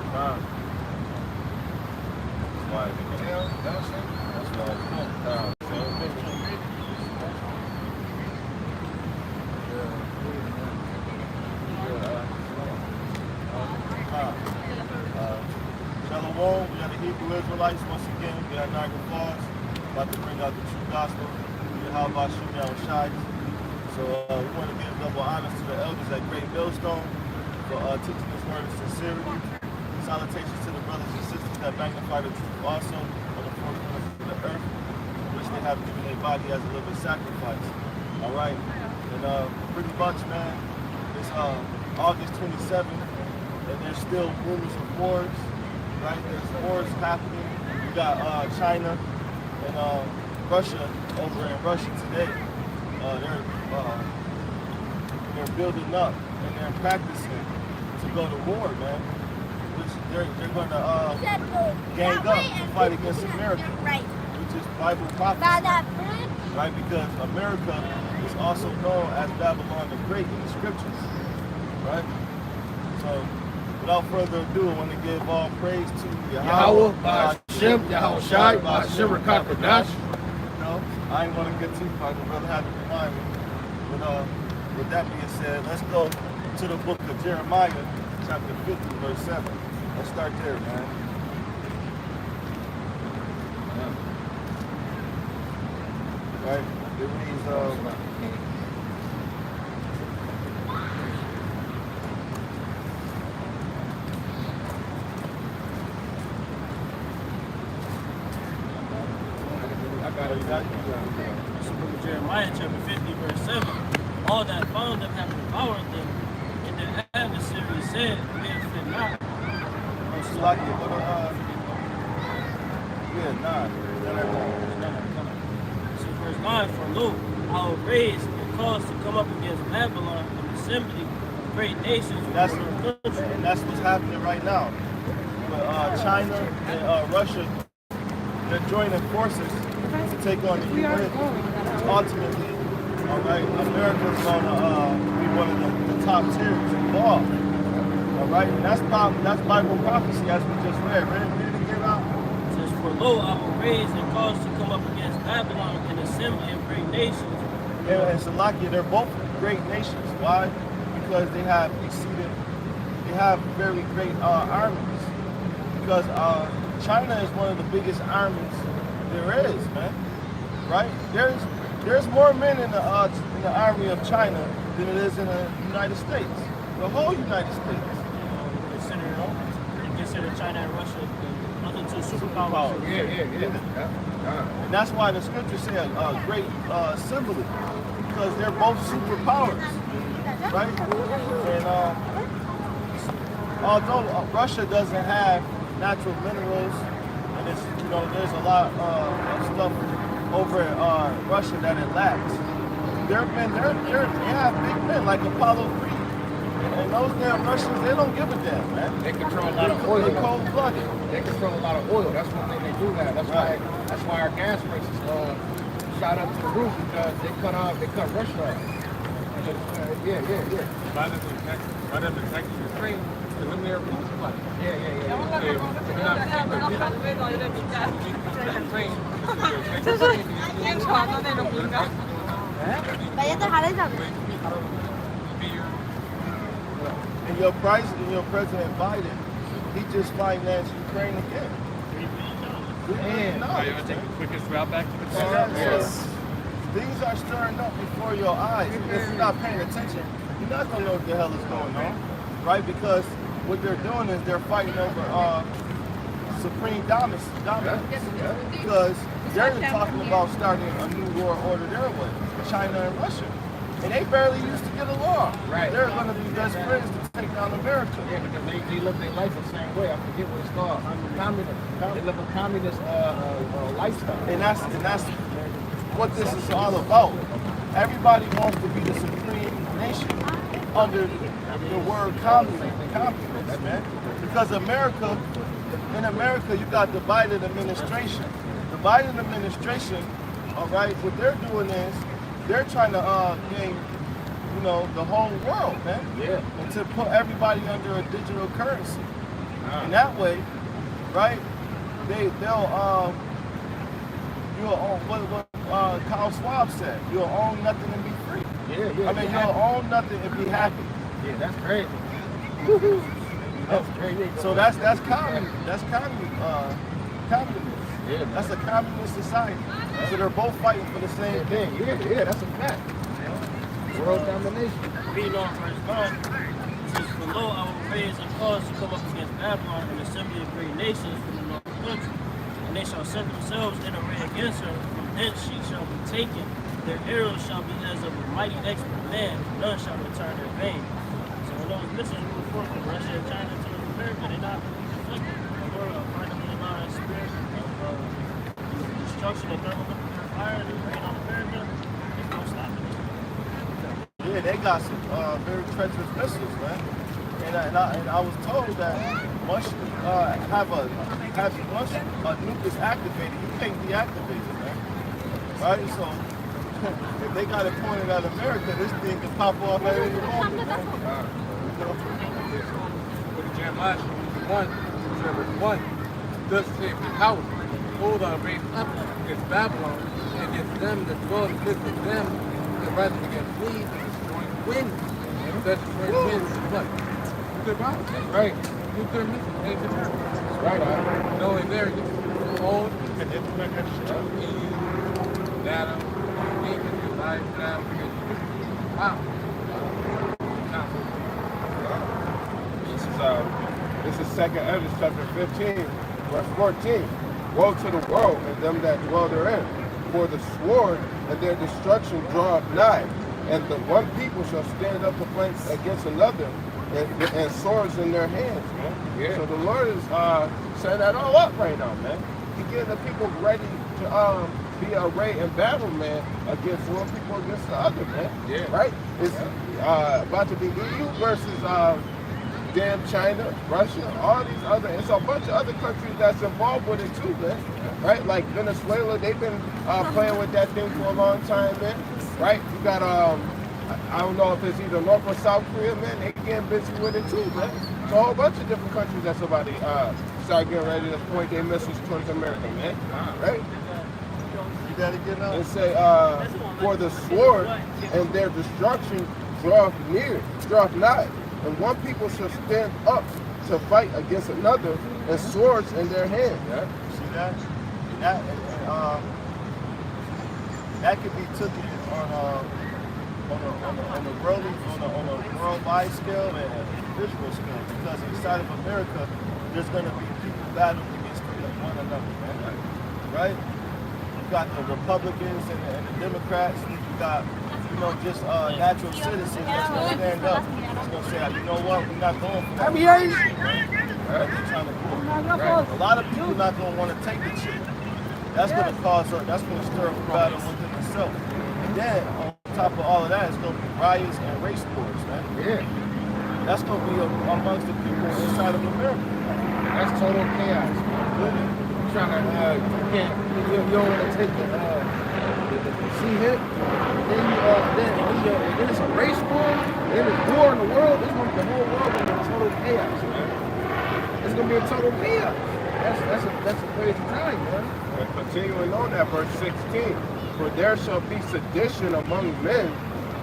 That's why it's Shalom, we are the Hebrew Israelites once again. We are Niagara Falls, about to bring out the true gospel. We are about shooting out Shai. So we want to give double honors to the elders at Great Millstone for teaching this word of sincerity. Salutations to the brothers and sisters that magnify the truth also on the four corners of the earth, which they have given their body as a living sacrifice. All right, and pretty much, man, it's August 27th, and there's still rumors of wars. Right, there's wars happening. You got China and Russia over in Russia today. They're building up and they're practicing to go to war, man. Which they're going to gang up to fight against America, which is Bible prophecy, right? Because America is also known as Babylon the Great in the scriptures, right? So, without further ado, I want to give all praise to Yahweh, Ba'ashem, Yahweh Shai, Ba'ashem Rakakadash. No, I ain't want to get too far, the brother had to remind me. But with that being said, let's go to the book of Jeremiah, chapter 50, verse 7. Let's start there, man. Right? It reads, Jeremiah chapter 50, verse 7. All that found them have devoured them, and their adversaries said, benefit not. It's like it, but So verse 9, for lo, I will raise and cause to come up against Babylon an assembly of great nations. That's what's happening right now. With China and Russia, they're joining forces to take on the UN. Ultimately, all right, America's going to be one of the top tiers involved. All right, and that's Bible prophecy as we just read. Read it again out. It says, for lo, I will raise and cause to come up against Babylon an assembly of great nations. And Salakia, they're both great nations. Why? Because they have very great armies. Because China is one of the biggest armies there is, man. Right? There's more men in the army of China than it is in the United States. The whole United States. Consider China and Russia the other two superpowers. Yeah. And that's why the scriptures say a great symbol, because they're both superpowers, right? And although Russia doesn't have natural minerals, and it's, there's a lot of stuff over in Russia that it lacks. They have big men like Apollo 3. And those damn Russians, they don't give a damn, man. They control a lot of oil. They're cold-blooded. They control a lot of oil. That's one thing they do now. That's why our gas prices shot up to the roof, because they cut Russia off. Rather than protect Ukraine, eliminate everything supply. And your President Biden, he just financed Ukraine again. I take the quickest route back to the car. Yes. Things are stirring up before your eyes. If you're not paying attention, you're not going to know what the hell is going on, right? Because what they're doing is they're fighting over supreme dominance. Because they're talking about starting a new world order their way, China and Russia. And they barely used to get along. Right. They're going to be best friends to take down America. Yeah, because they live their life the same way. I forget what it's called. Communist. They live a communist lifestyle. And that's what this is all about. Everybody wants to be the supreme nation under the word communist, man. Because in America, you got the Biden administration. The Biden administration, all right, what they're doing is they're trying to gain, the whole world, man. Yeah. And to put everybody under a digital currency. And that way, right? They'll you'll own what Kyle Schwab said. You'll own nothing and be free. Yeah. I mean, you'll own nothing and be happy. Yeah, that's crazy. That's crazy. So that's communism. That's communism. Yeah, That's a communist society. So they're both fighting for the same thing. Yeah, that's a fact. World domination. Reading on verse 9, it says, "For lo, I will raise a cause to come up against Babylon, an assembly of great nations from the north country. And they shall set themselves in array against her. From thence she shall be taken. Their arrows shall be as of a mighty expert man. None shall return their vain." So when those missiles move forth from Russia and China to America, they're not deflected. Or finally allow that spirit of destruction and thermonuclear fire to rain on America, there's no stopping it. Yeah, they got some very treacherous missiles, man. And I was told that once you once a nuke is activated, you can't deactivate it, man. Right? So if they got it pointed at America, this thing can pop off at any moment, man. What did Jeremiah 1, thus saith the house, hold on, raise up against Babylon, and against them that dwell in the midst of them, that rise up against me, the destroying wind. And that destroying wind is what? Nuclear bombs. That's right. Nuclear missiles. That's right. Not only there, it's old, EU, NATO, wow. This is 2nd Ezra chapter 15, verse 14. Woe to the world and them that dwell therein, for the sword and their destruction draweth nigh, and the one people shall stand up against another, and swords in their hands, man. Yeah. So the Lord is setting that all up right now, man. He's getting the people ready to be arrayed in battle, man, against one people against the other, man. Yeah. Right? It's about to be EU versus damn China, Russia, all these other, it's a bunch of other countries that's involved with it too, man. Right? Like Venezuela, they've been playing with that thing for a long time, man. Right? You got I don't know if it's either North or South Korea, man. They getting busy with it too, man. It's a whole bunch of different countries that's about to start getting ready to point their missiles towards America, man. Right? You gotta get out. And say, for the sword and their destruction draweth nigh, and one people shall stand up to fight against another, and swords in their hand. Yeah? See that? That could be taken on a worldwide scale and a visual scale, because inside of America, there's going to be people battling against one another, man. Right? You got the Republicans and the Democrats. You got, just natural citizens that's going to stand up. That's going to say, you know what, we're not going for that. Right? They're trying to pull. Right? A lot of people not going to want to take the chip. That's going to stir up a battle within itself. And then, on top of all of that, it's going to be riots and race wars, man. Yeah. That's going to be amongst the people inside of America. That's total chaos. You're trying to, you don't want to take the see hit. Then it's a race war. Then it's war in the world. It's going to be the whole world going to be total chaos, man. It's going to be a total chaos. That's a crazy time, man. And continuing on that, verse 16, for there shall be sedition among men,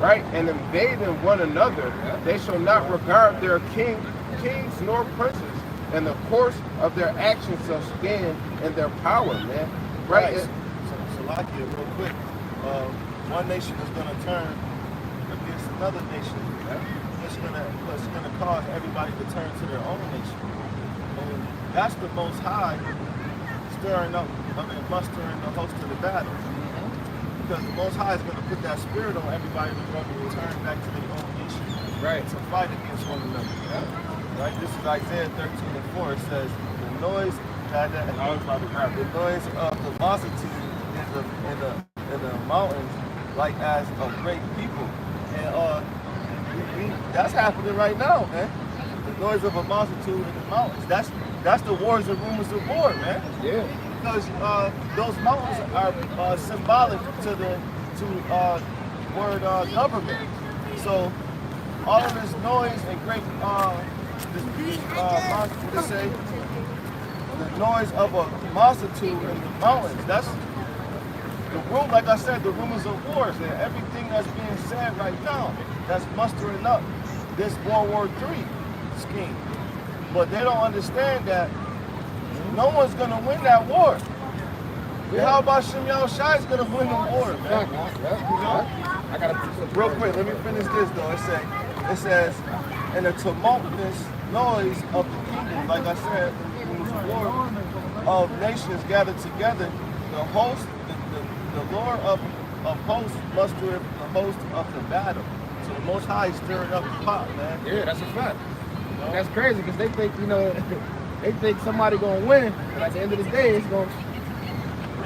right, and invading one another. They shall not regard their kings nor princes, and the course of their actions shall stand in their power, man. Right? So like it real quick. One nation is going to turn against another nation. It's going to cause everybody to turn to their own nation. And that's the Most High mustering the host of the battle. Because the Most High is going to put that spirit on everybody to return back to their own nation. Right. To fight against one another. Right? This is Isaiah 13:4. It says, the noise of the multitude in the mountains, like as a great people. And that's happening right now, man. The noise of a multitude in the mountains. That's the wars and rumors of war, man. Yeah. Because those mountains are symbolic to the word government. So all of this noise and great what they say, the noise of a multitude in the mountains. That's the room, like I said, the rumors of wars and everything that's being said right now, that's mustering up this World War III scheme. But they don't understand that no one's gonna win that war. How about Shem Yahushua is gonna win the war, man? I gotta Real quick, let me finish this though. It says, in the tumultuous noise of the kingdom, like I said, when the war of nations gathered together, the host, the Lord of hosts mustered the host of the battle. So the Most High is stirring up the pot, man. Yeah, that's a fact. That's crazy because they think, they think somebody gonna win, but at the end of the day, they're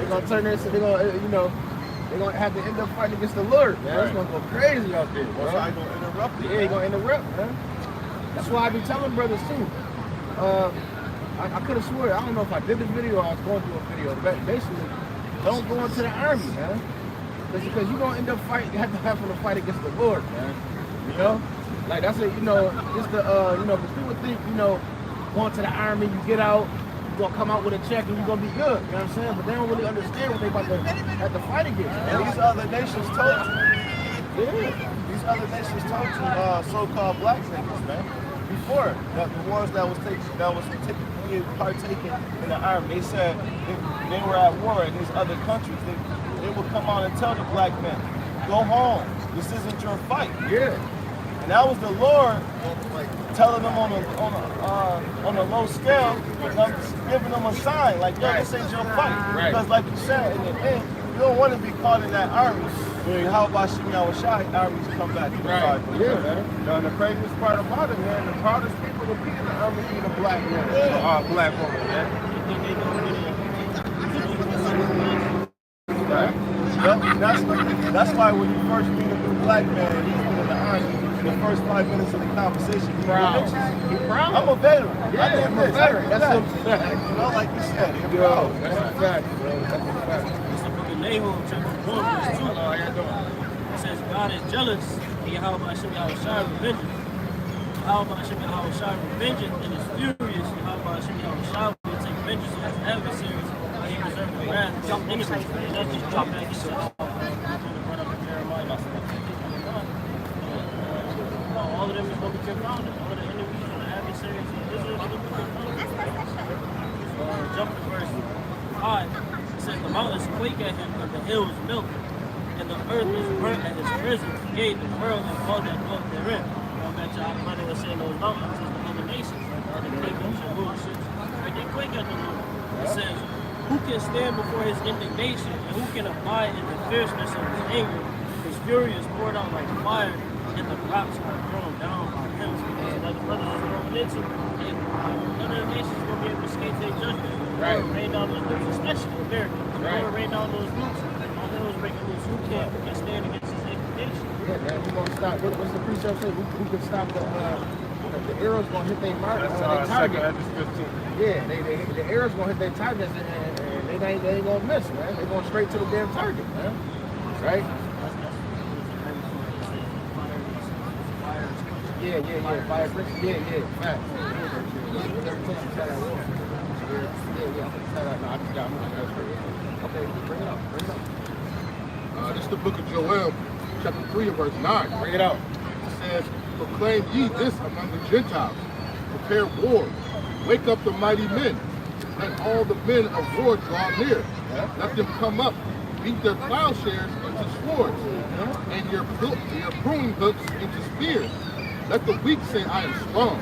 gonna turn this, they're gonna have to end up fighting against the Lord, man. Right. It's gonna go crazy out there, bro. Most High gonna interrupt it. Yeah, he gonna interrupt, man. That's why I be telling brothers too. I could have swore, I don't know if I did the video or I was going through a video, but basically, don't go into the army, man. Because you're gonna end up fighting, having to fight against the Lord, man. You know? Like that's it, just the because people think, going to the army, you get out, you're gonna come out with a check and you're gonna be good. You know what I'm saying? But they don't really understand what they about to have to fight against. And these other nations told you. Yeah. These other nations told you, so-called black niggas, man. Before that, the ones that was typically partaking in the army, they said they were at war in these other countries. They would come out and tell the black men, "Go home. This isn't your fight." Yeah. And that was the Lord telling them on a low scale, giving them a sign like, "Yo, this ain't your fight." Right. Because, like you said, in the end, you don't want to be caught in that army. How about Shem Yahushua? Armies come back. Right. Yeah, man. And the craziest part about it, man, the proudest people to be in the army be the black men, black woman, man. Right. Yep. That's why when you first meet a new black man and he's been in the army, in the first 5 minutes of the conversation, he's Proud. I'm a veteran. Yeah, I did I'm a this. veteran. I did That's that. what I'm saying. Like you said, you're Yo, proud. that's a fact, bro. That's a fact. It's the book of Nahum, chapter 4, verse 2. It says, God is jealous, and Yahweh Hashem Yahushua revengeth. Yahweh Hashem Yahushua revengeth and is furious. Yahweh Hashem Yahushua will take vengeance on his adversaries, and he reserves the wrath of his enemies. And that's just drop back into Jeremiah. All of them is going to be confounded. All of the enemies and the adversaries of Israel are going to be confounded. Jump to verse 5. It says, the mountains quake at him, and the hills melt, and the earth is burnt at his presence. Yea, the world and all that dwelt therein. Going back to our brother was saying those mountains is the other nations, like the other kingdoms and rulerships. Right? They quake at the Lord. It says, who can stand before his indignation, and who can abide in the fierceness of his anger? His fury is poured out like fire, and the rocks are thrown down by him. So like the brothers is thrown into, and none of the nations will be able to escape their judgment. Right. Lord rain down those nukes, especially America. Right. Lord rain down those nukes. All those breaking loose. Who can stand against his indignation? Yeah, man, we gonna stop. What's the precept say? Who can stop the arrows gonna hit their mark, their target. Yeah, the arrows gonna hit their targets and they ain't gonna miss, man. They going straight to the damn target, man. Right? Yeah. Fire bricks. Yeah. Facts. Okay, bring it up. This is the book of Joel, chapter 3 and verse 9. Bring it out. It says, proclaim ye this among the Gentiles. Prepare war. Wake up the mighty men. Let all the men of war draw near. Let them come up. Beat their plowshares into swords, and your pruning hooks into spears. Let the weak say, I am strong.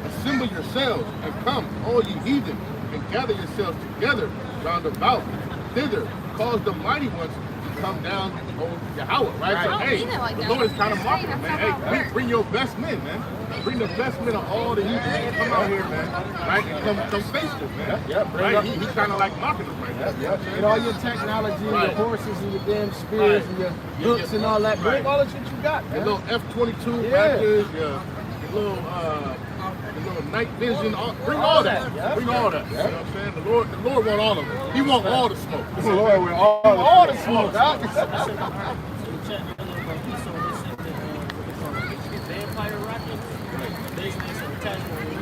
Assemble yourselves, and come, all ye heathen, and gather yourselves together round about. Thither, cause the mighty ones to come down on Yahweh, right? So, hey, the Lord is kind of mocking them, man. Hey, bring your best men, man. Bring the best men of all the heathen. Come out here, man. Right? And come face this, man. Right? He kind of like mocking them right now. And all your technology, your horses and your damn spears and your hooks and all that. Bring all the shit you got, man. Your little F-22 package, your little night vision, bring all that. Bring all that. You know what I'm saying? The Lord want all of it. He want all the smoke. The Lord want all the smoke. Vampire rockets, basically, so attachment. When you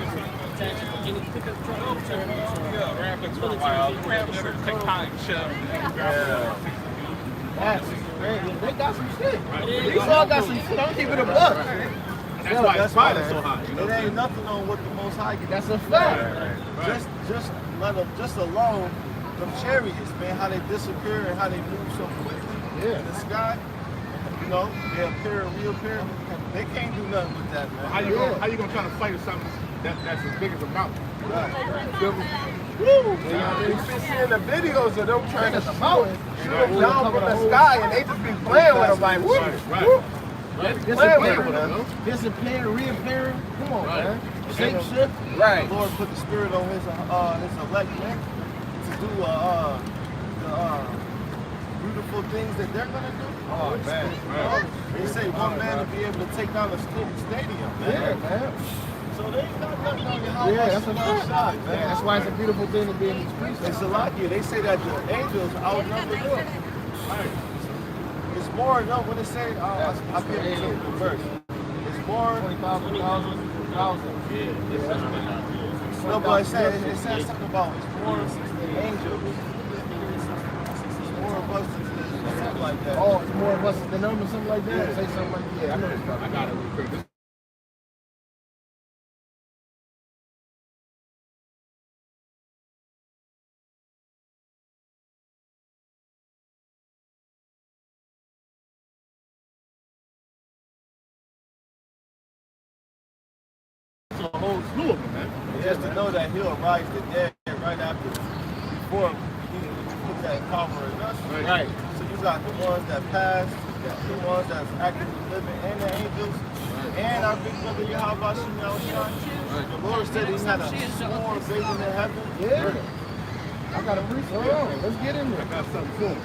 attach it to any pickup truck, you turn it into Graphics for a military while. vehicle. Never tectonic shell. That's crazy. They got some shit. is. These all got some shit. I'm keeping it a buck. That's why it's fighting so high. It ain't nothing on what the Most High can do. That's a fact. Just let them, just alone them chariots, man, how they disappear and how they move so quickly in the sky. You know, they appear and reappear. They can't do nothing with that, man. How you gonna try to fight something that's as big as a mountain? Woo! You been seeing the videos of them trying to shoot them down from the sky, and they just be playing with them like, whoop, whoop. Disappearing, reappearing. Come on, man. Shape shift. Right. The Lord put the spirit on his elect man to do the beautiful things that they're gonna do. Oh, man. They say one man to be able to take down a stadium, man. Yeah, man. So they got nothing on your house. Yeah, that's a fact. shot, man. Yeah, that's why it's a beautiful thing to be in these precincts. It's a lot here. They say that the angels outnumber them. It's more, no, when they say, I'll give you the verse. It's more, 20,000. no, but it says something about it's more angels. It's more of us than something like that. Oh, it's more of us than them or something like that? Yeah. Say something like that. Yeah, I know this I got it real quick. It's a whole slew of them, man. Just to know that he'll rise the dead right after, before he put that power in us. Right. So you got the ones that passed, the ones that's actively living, and the angels, and our big brother Yahweh Shem Yahushua. The Lord said he had a sworn vision in heaven. Yeah. I got a brief. Hold on. Let's get in there. I got something for him.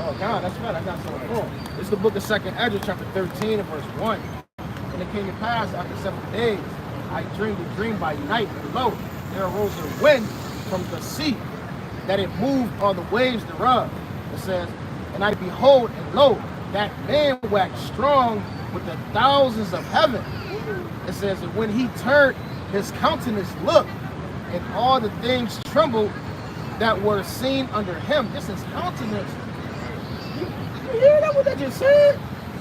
Oh, God, that's right. I got something for him. This is the book of 2nd Ezra, chapter 13, and verse 1. And it came to pass after 7 days, I dreamed a dream by night, and lo, there arose a wind from the sea, that it moved on the waves thereof. It says, and I behold, and lo, that man waxed strong with the thousands of heaven. It says, and when he turned his countenance looked, and all the things trembled that were seen under him. This is countenance. You hear that? What they just said?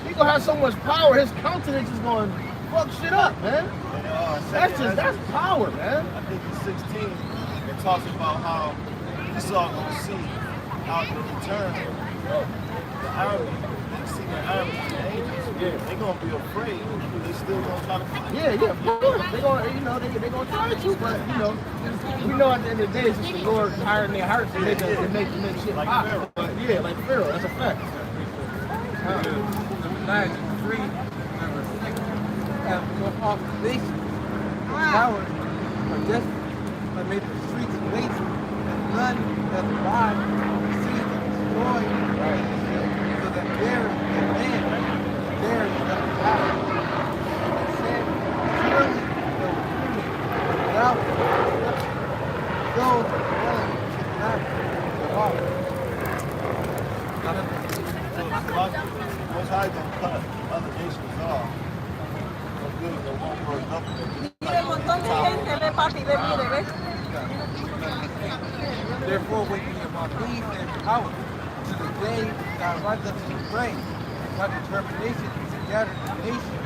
He gonna have so much power. His countenance is going to fuck shit up, man. And, That's power, man. I think in 16, it talks about how Esau gonna see how to return the army. They see the army, the angels. Yeah. They gonna be afraid, but they still gonna try to fight. Yeah, yeah, of course. They gonna, you know, they gonna try to, but you know, we know at the end of the day, it's just the Lord hiring their hearts to make shit Like pop. Pharaoh. But yeah, like Pharaoh. That's a fact. Number 3, number 6, have no opposition. Cowards are desperate, but made the streets waste, and none that survive see and destroy. Right. So that there is a man, there is no power. It said, surely the women without exception, those dwelling should not survive. Most High gonna cut other nations off. From giving the one world government. Mira el montón de gente, ve papi, ve, mire, ve. Therefore, when you have these and power to the day that rise up to pray, by determination to gather the nation,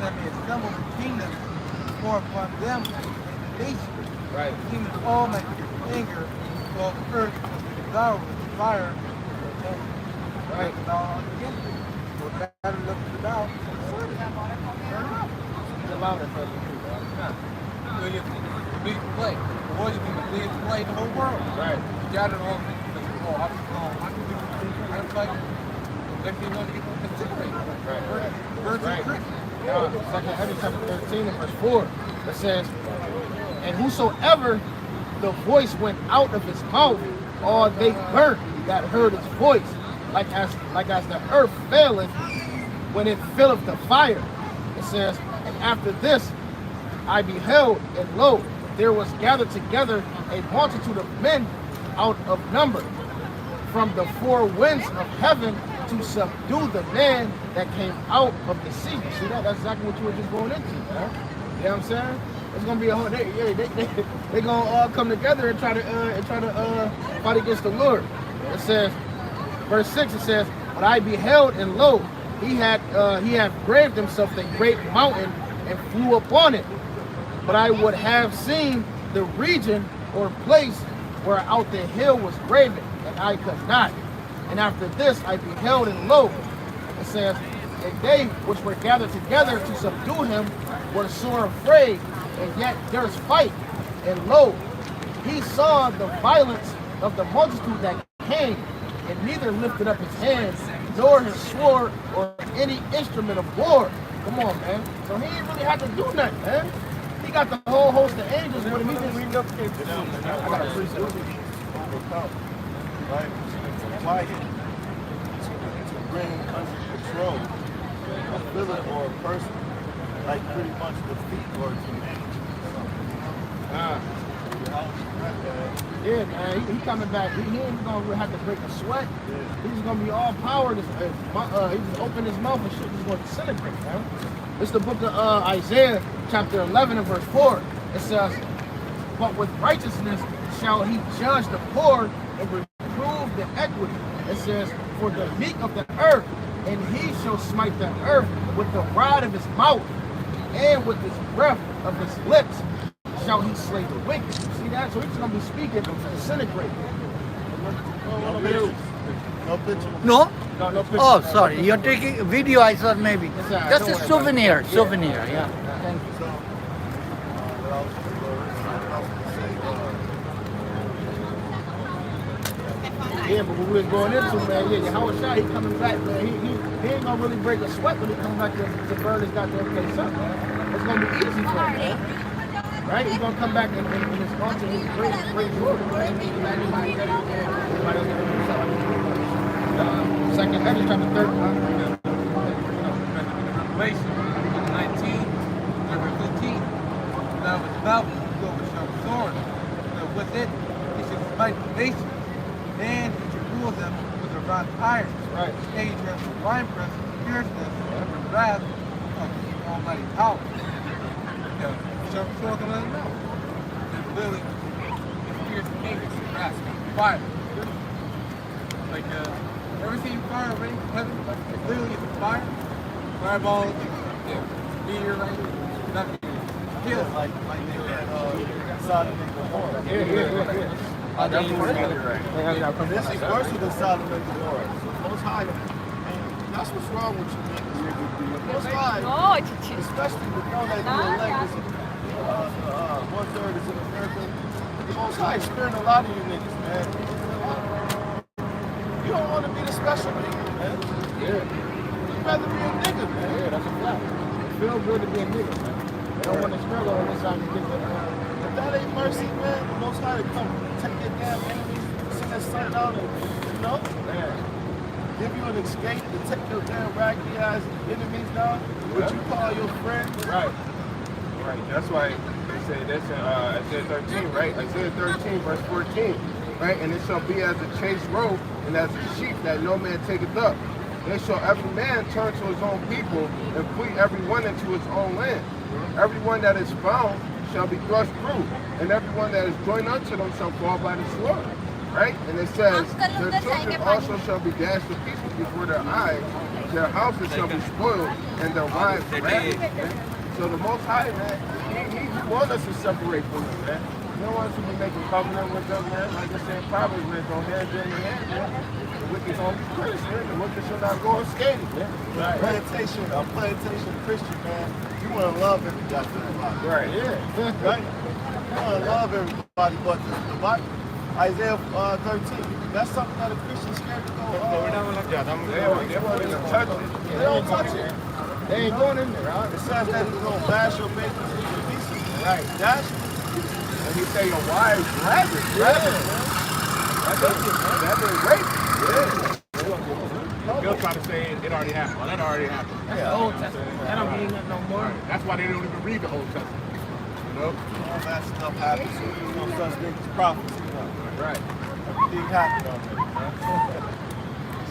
that may assemble the kingdom, pour upon them the nation. Right. Even all my anger, so the earth will be devoured with fire. Right. Now, again, we're better look it out. Allow that brother to do that. Millions the biggest play. The world is the biggest play in the whole world. Right. Gathered all the I can like next thing you know, you can considerate. Right. Birds Right. and crickets. Now, 2nd Ezra chapter 13 and verse 4, it says, and whosoever the voice went out of his mouth, all they burnt that heard his voice, like as the earth faileth when it filleth the fire. It says, and after this I beheld, and lo, there was gathered together a multitude of men out of number from the four winds of heaven to subdue the man that came out of the sea. See that? That's exactly what you were just going into, man. You know what I'm saying? It's gonna be a whole. They gonna all come together and try to fight against the Lord. It says, verse 6. It says, "But I beheld, and lo, he had graved himself a great mountain and flew upon it. But I would have seen the region or place where out the hill was graven, and I could not. And after this I beheld, and lo," it says, "and they which were gathered together to subdue him were sore afraid, and yet durst fight. And lo, he saw the violence of the multitude that came, and neither lifted up his hands, nor his sword, or any instrument of war." Come on, man. So he ain't really have to do nothing, man. He got the whole host of angels with him. He just reading up kids. I got a precept. Overcome, right? Fight to bring under control a villain or a person, like pretty much defeat or to manage. Yeah, man, he coming back. He ain't gonna have to break a sweat. He's just gonna be all powered. He just open his mouth and shit just gonna disintegrate, man. It's the book of Isaiah, chapter 11 and verse 4. It says, "But with righteousness shall he judge the poor and reprove the equity." It says, "For the meek of the earth, and he shall smite the earth with the rod of his mouth, and with his breath of his lips shall he slay the wicked." See that? So he's gonna be speaking to disintegrate. No pictures. No pictures. No? No picture. Oh, sorry. You're taking a video, I saw maybe. It's all right, Just don't a worry about souvenir. it. Souvenir, yeah. Thank you. So, what I was gonna say, Yeah, but what we was going into, man, yeah, Howard Shah, he coming back, man. He ain't gonna really break a sweat when he comes back to burn his goddamn place up, man. It's gonna be easy for him, man. Right? He's gonna come back and it's going to his great glory, right? Second Ezra chapter 3. Revelation 19, number 15. Now his mouth will go with sharp sword, and with it he shall smite the nations, and he shall rule them with a rod of iron. Right. And he turns the winepress of fierceness and the wrath of the Almighty power. Sharp sword coming out of his mouth. There's literally fierce anger, wrath, fire. Like ever seen fire already? Heaven? Like literally it's a fire. Fireballs, meteorite, nothing. Kill. like they had Sodom and Gomorrah. Yeah. This is worse than Sodom and Gomorrah. So Most High, and that's what's wrong with you niggas. Most High, No, chichi. especially with all that you elect, is 1/3 is in America. The Most High is sparing a lot of you niggas, man. You don't want to be the special nigga, man. Yeah. You'd rather be a nigga, man. Yeah, that's a fact. It feels good to be a nigga, man. They don't want to struggle on this side to get the If that ain't mercy, man, the Most High to come take your damn enemies, send that sun down and, give you an escape to take your damn raggedy ass enemies down, what you call your friends. Right. Right. That's why they say that's in Isaiah 13, right? Isaiah 13, verse 14. Right? And it shall be as a chased roe and as a sheep that no man taketh up. Then shall every man turn to his own people and flee every one into his own land. Everyone that is found shall be thrust through, and everyone that is joined unto them shall fall by the sword. Right? And it says, their children also shall be dashed to pieces before their eyes, their houses shall be spoiled, and their wives ravaged. So the Most High, man, he wants us to separate from him, man. He don't want us to be making covenant with them, man. Like I said, probably man, go hand in hand, man. The wicked gonna be cursed, man. The wicked shall not go unscathed, man. Right. Plantation Christian, man. You want to love every goddamn body. Right. Yeah. Right? You want to love everybody but the Bible. Isaiah 13. That's something that a Christian scared to go. They won't even touch it. They don't touch it. They ain't going in there, right? It says that he's going to bash your babies into pieces. Right. Dash. And he say your wives ravaged. That been rape. They'll try to say it already happened. Well, that already happened. That's the Old Testament. That don't mean nothing no more. That's why they don't even read the Old Testament. You know? All that stuff happens. So there's no such thing as prophecy. Right. Everything happened already, man.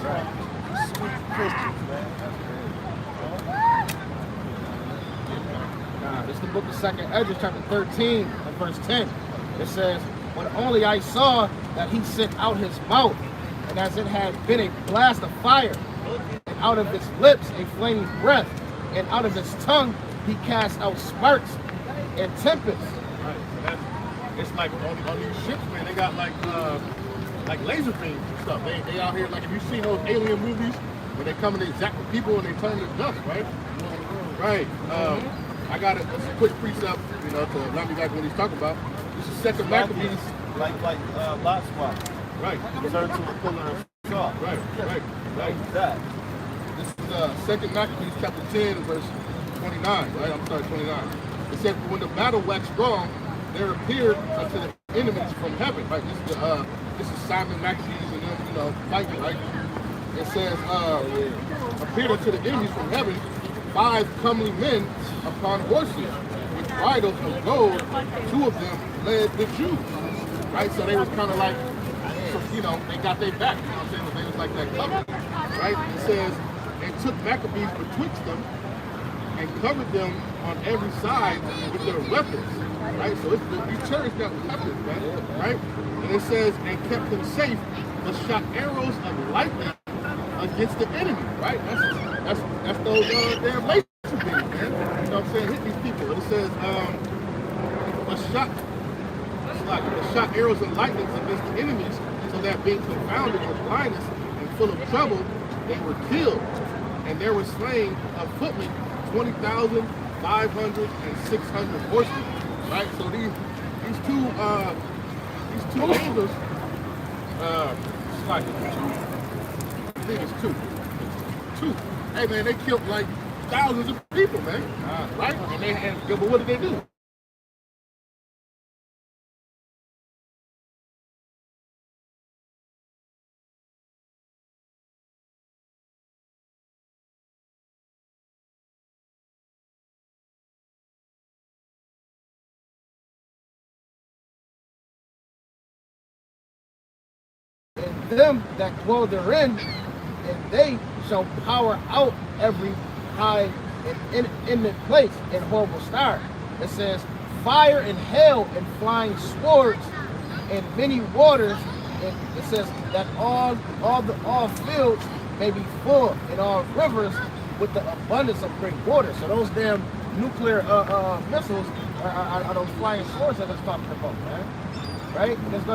Right. Sweet Christians, man. This is the book of 2nd Esdras, chapter 13, and verse 10. It says, "But only I saw that he sent out his mouth, and as it had been a blast of fire, and out of his lips a flaming breath, and out of his tongue he cast out sparks and tempests." Right. So that's, it's like on these ships, man, they got like laser beams and stuff. They out here, like if you've seen those alien movies where they come and they zap the people and they turn to dust, right? Right. I got a quick precept, you know, to remind me back what he's talking about. This is 2nd Maccabees. Like Lot's wife. Right. Turned to a pillar of salt. Right. Like that. This is 2nd Maccabees chapter 10 verse 29, right? I'm sorry, 29. It said, "When the battle waxed strong, there appeared unto the enemies from heaven." Right? This is Simon Maccabees and them, you know, fighting, right? It says, "Appeared unto the enemies from heaven 5 comely men upon horses with bridles of gold. 2 of them led the Jews." Right? So they was kind of like, you know, they got their back. You know what I'm saying? They was like that cover. Right? It says, "And took Maccabees betwixt them, and covered them on every side with their weapons." Right? So these chariots got weapons, man. Right? And it says, "And kept them safe, but shot arrows of lightning against the enemy." Right? That's those damn laser beams, man. You know what I'm saying? Hit these people. And it says, shot arrows and lightnings against the enemies, so that being confounded with blindness and full of trouble, they were killed. And there were slain of footmen 20,500 and 600 horsemen. Right? So these two angels, it's like I think it's two. Hey man, they killed like thousands of people, man. Right? But what did they do? Them that dwell therein, and they shall power out every high and intimate place and horrible star. It says, "Fire and hail and flying swords and many waters." And it says that all fields may be full, and all rivers with the abundance of great water. So those damn nuclear missiles are those flying swords that it's talking about, man. Right? And it's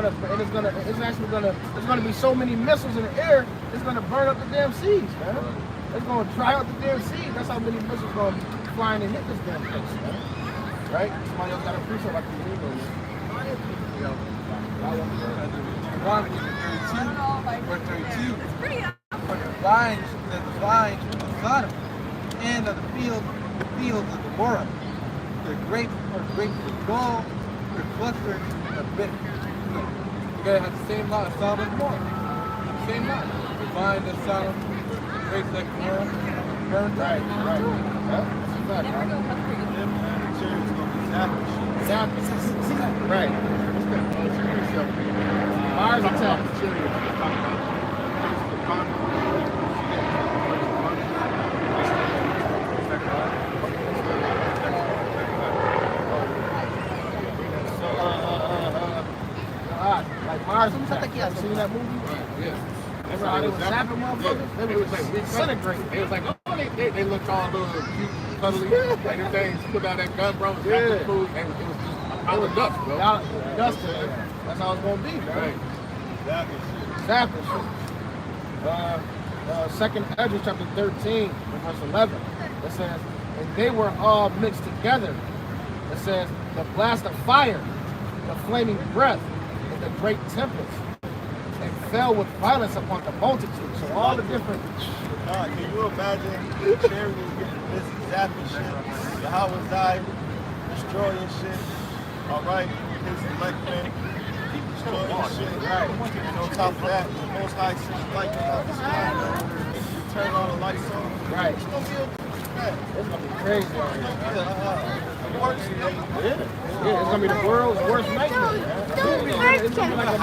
gonna be so many missiles in the air, it's gonna burn up the damn seas, man. It's gonna dry out the damn seas. That's how many missiles gonna be flying and hit this damn place, man. Right? Somebody else got a precept I can read on this. Verse 32. "For the vines of Sodom, and of the fields of Gomorrah, the grapes of gall, the clusters of bitter." You gotta have the same lot of Sodom and Gomorrah. Same lot. The vines of Sodom, the grapes of Gomorrah, burned Right. Yeah, man, the cherries gonna be zapping shit. Right. Mars attack. Like Mars attack. You seen that movie? Yeah. Remember how they was zapping motherfuckers? They was like disintegrating. They was like, oh, they looked all little cute, cuddly. Like them things put out that gun, bro. Yeah. Food, and it was just all the dust, bro. Dust. That's how it's gonna be, man. Right. Zapping shit. 2nd Esdras chapter 13, verse 11. It says, "And they were all mixed together." It says, "The blast of fire, the flaming breath, and the great tempest, and fell with violence upon the multitude." So all the different. Can you imagine cherries getting busy zapping shit, Yahweh destroying shit, all right, his elect men, destroying shit, right? And on top of that, the Most High sends lightning out the sky, you turn all the lights on, Right. It's gonna be It's gonna be crazy out here. the worst thing. Yeah, it's gonna be the world's worst nightmare. Man. It's gonna be like a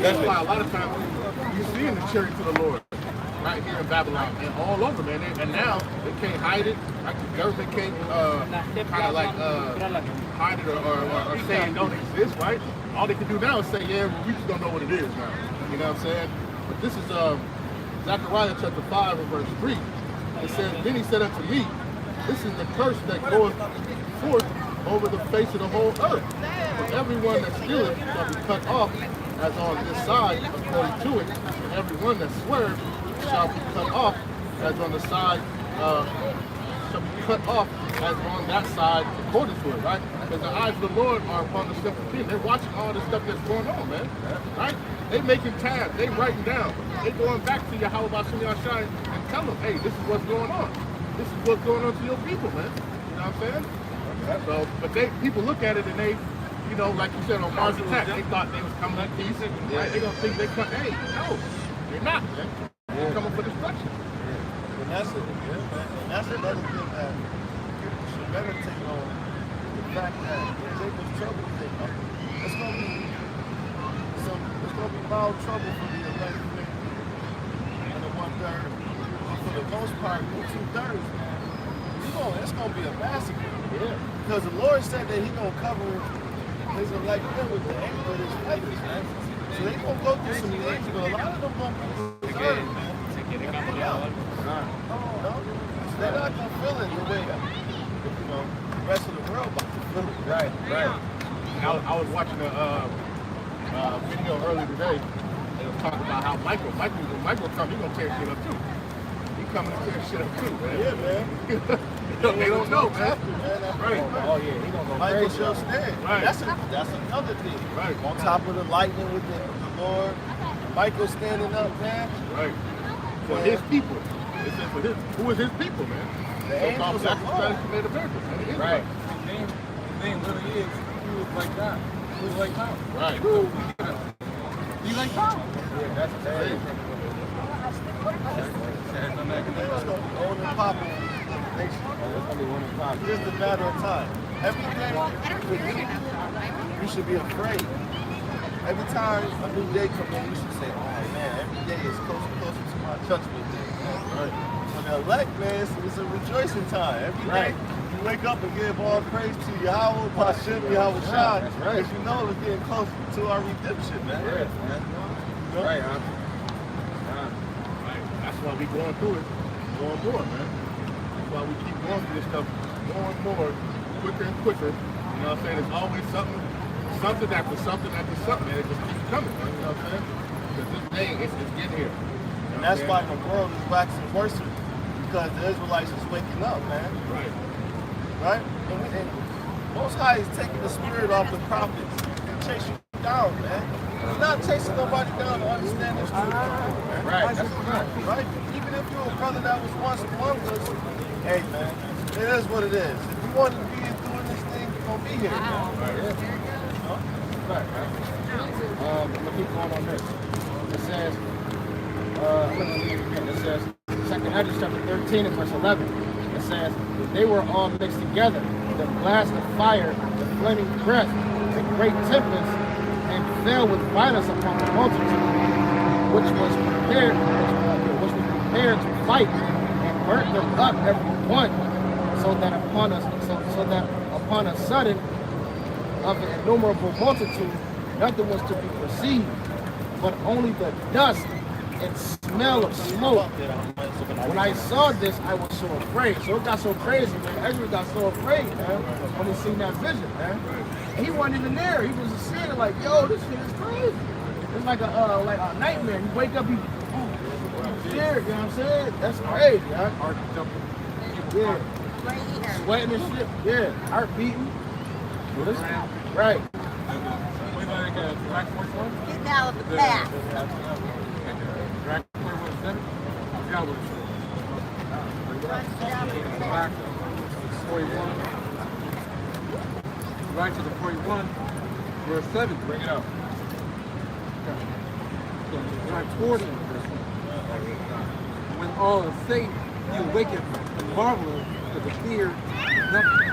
That's why a lot of times you see in the cherry to the Lord. right here in Babylon and all over, man. And now they can't hide it. Like the government can't kind of like hide it or say it don't exist, right? All they can do now is say, yeah, we just don't know what it is now. You know what I'm saying? But this is Zechariah chapter 5 and verse 3. It says, then he said unto me, this is the curse that goeth forth over the face of the whole earth. For everyone that stealeth shall be cut off as on this side according to it, and everyone that swears shall be cut off as on the side, shall be cut off as on that side according to it, right? Because the eyes of the Lord are upon the simple thing. They're watching all this stuff that's going on, man. Right? They making tabs, they writing down. They going back to Yahweh Bashim Yashai and tell them, hey, this is what's going on. This is what's going on to your people, man. You know what I'm saying? So, but people look at it and they, you know, like you said on Mars Attack, they thought they was coming in peace. Right? They gonna think they come, hey, no, you're not, man. You're coming for destruction. And that's it. And that's another thing that people should meditate on. The fact that Jacob's trouble thing, it's gonna be mild trouble for the elect and the 1/3. But for the most part, the 2/3, it's gonna be a massacre. Yeah. Because the Lord said that He gonna cover His elect with the anger of His fighters, man. So they gonna go through some things, but a lot of them gonna be deserved, man. So they're not gonna feel it the way that, the rest of the world about to feel it. Right. I was watching a video earlier today. They was talking about how Michael come, he gonna tear shit up too. He coming to tear shit up too, man. Yeah, man. They don't know, man. Right. Oh yeah, he gonna go Michael crazy. shall stand. Right. That's another thing. Right. On top of the lightning with the Lord, Michael standing up, man. Right. For his people. It says for who is his people, man? The angels so of God. Native Americans, man. It is Right. His name literally is, he was like God. He was like power. Right. He like power. Yeah, that's crazy. It's gonna be old and popping. It's gonna be one of five. It's just a matter of time. Every day for you should be afraid. Every time a new day comes in, you should say, oh man, every day is closer and closer to my judgment day. Right. So the elect, man, it's a rejoicing time. Every day you wake up and give all praise to Yahweh, Bashim, Yahweh Shai. That's right. Because you know it's getting closer to our redemption, man. Yeah, man. Right, huh? That's why we going through it more and more, man. That's why we keep going through this stuff more and more, quicker and quicker. You know what I'm saying? It's always something after something after something, and it just keeps coming, man. You know what I'm saying? Because this day, it's getting here. And that's why the world is waxing worse, because the Israelites is waking up, man. Right. Right? And Most High is taking the spirit off the prophets and chasing you down, man. He's not chasing nobody down to understand this truth. Man. Right, that's right. Right? Even if you're a brother that was once among us, hey, man, it is what it is. If you want to be doing this thing, you're going to be here, man. Right, right. I'm gonna keep going on this. It says, I'm gonna read it again. It says, 2 Esdras chapter 13 and verse 11. It says, they were all mixed together, the blast of fire, the flaming breath, the great tempest, and fell with violence upon the multitude, which was prepared to fight, and burnt them up every one, so that upon a sudden of an innumerable multitude, nothing was to be perceived, but only the dust and smell of smoke. When I saw this, I was so afraid. So it got so crazy, man. Ezra got so afraid, man, when he seen that vision, man. And he wasn't even there. He was just seeing it like, yo, this shit is crazy. It's like a nightmare. You wake up, you scared, you know what I'm saying? That's crazy, man. Heart jumping. Yeah. Sweating and shit. Yeah. Heart beating. Right. We like track 41? Get out of the path. Track 41-7? Yeah, what it's back to 41. Right to the 41, verse 7. Bring it up. Track 40. When all is safe, you awaken and marvel that the fear is nothing.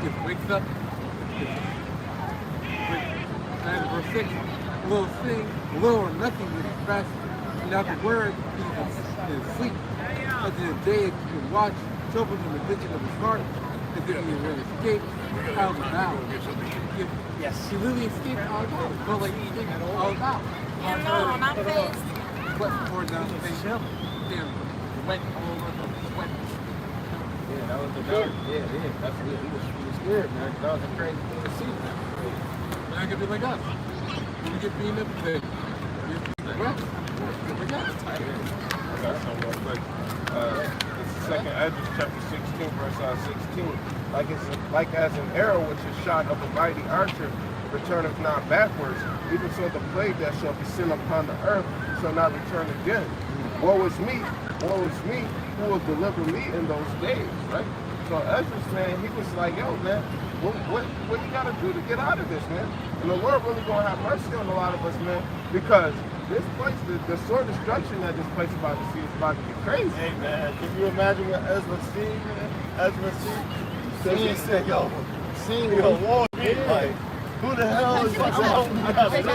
It wakes up. And verse 6, little thing, little or nothing is expressed without the word, his sleep. But in the day, if you can watch, trouble in the vision of his heart, and then he will escape out of now. Yes. He literally escaped out of now. It felt like he escaped out of now. No, not face. Sweat poured down his face. Damn, wet all over the sweat. Yeah, that was the dirt. Yeah. That's it. He was scared, man. That was a crazy thing to see, man. Man, I could be like us. When we get beaten up today, we wet. Like us. I got some real quick. This is second Esdras chapter 16, verse 16. Like as an arrow which is shot of a mighty archer returneth not backwards, even so the plague that shall be sent upon the earth shall not return again. Woe is me, who will deliver me in those days, right? So Esdras, man, he was like, yo, man, what you gotta do to get out of this, man? And the Lord really gonna have mercy on a lot of us, man, because this place, the sort of destruction that this place is about to see is about to be crazy. Hey man, can you imagine what Ezra seen, man? Ezra seen? So he said, yo, warn me, like, who the hell is about to help me out of this?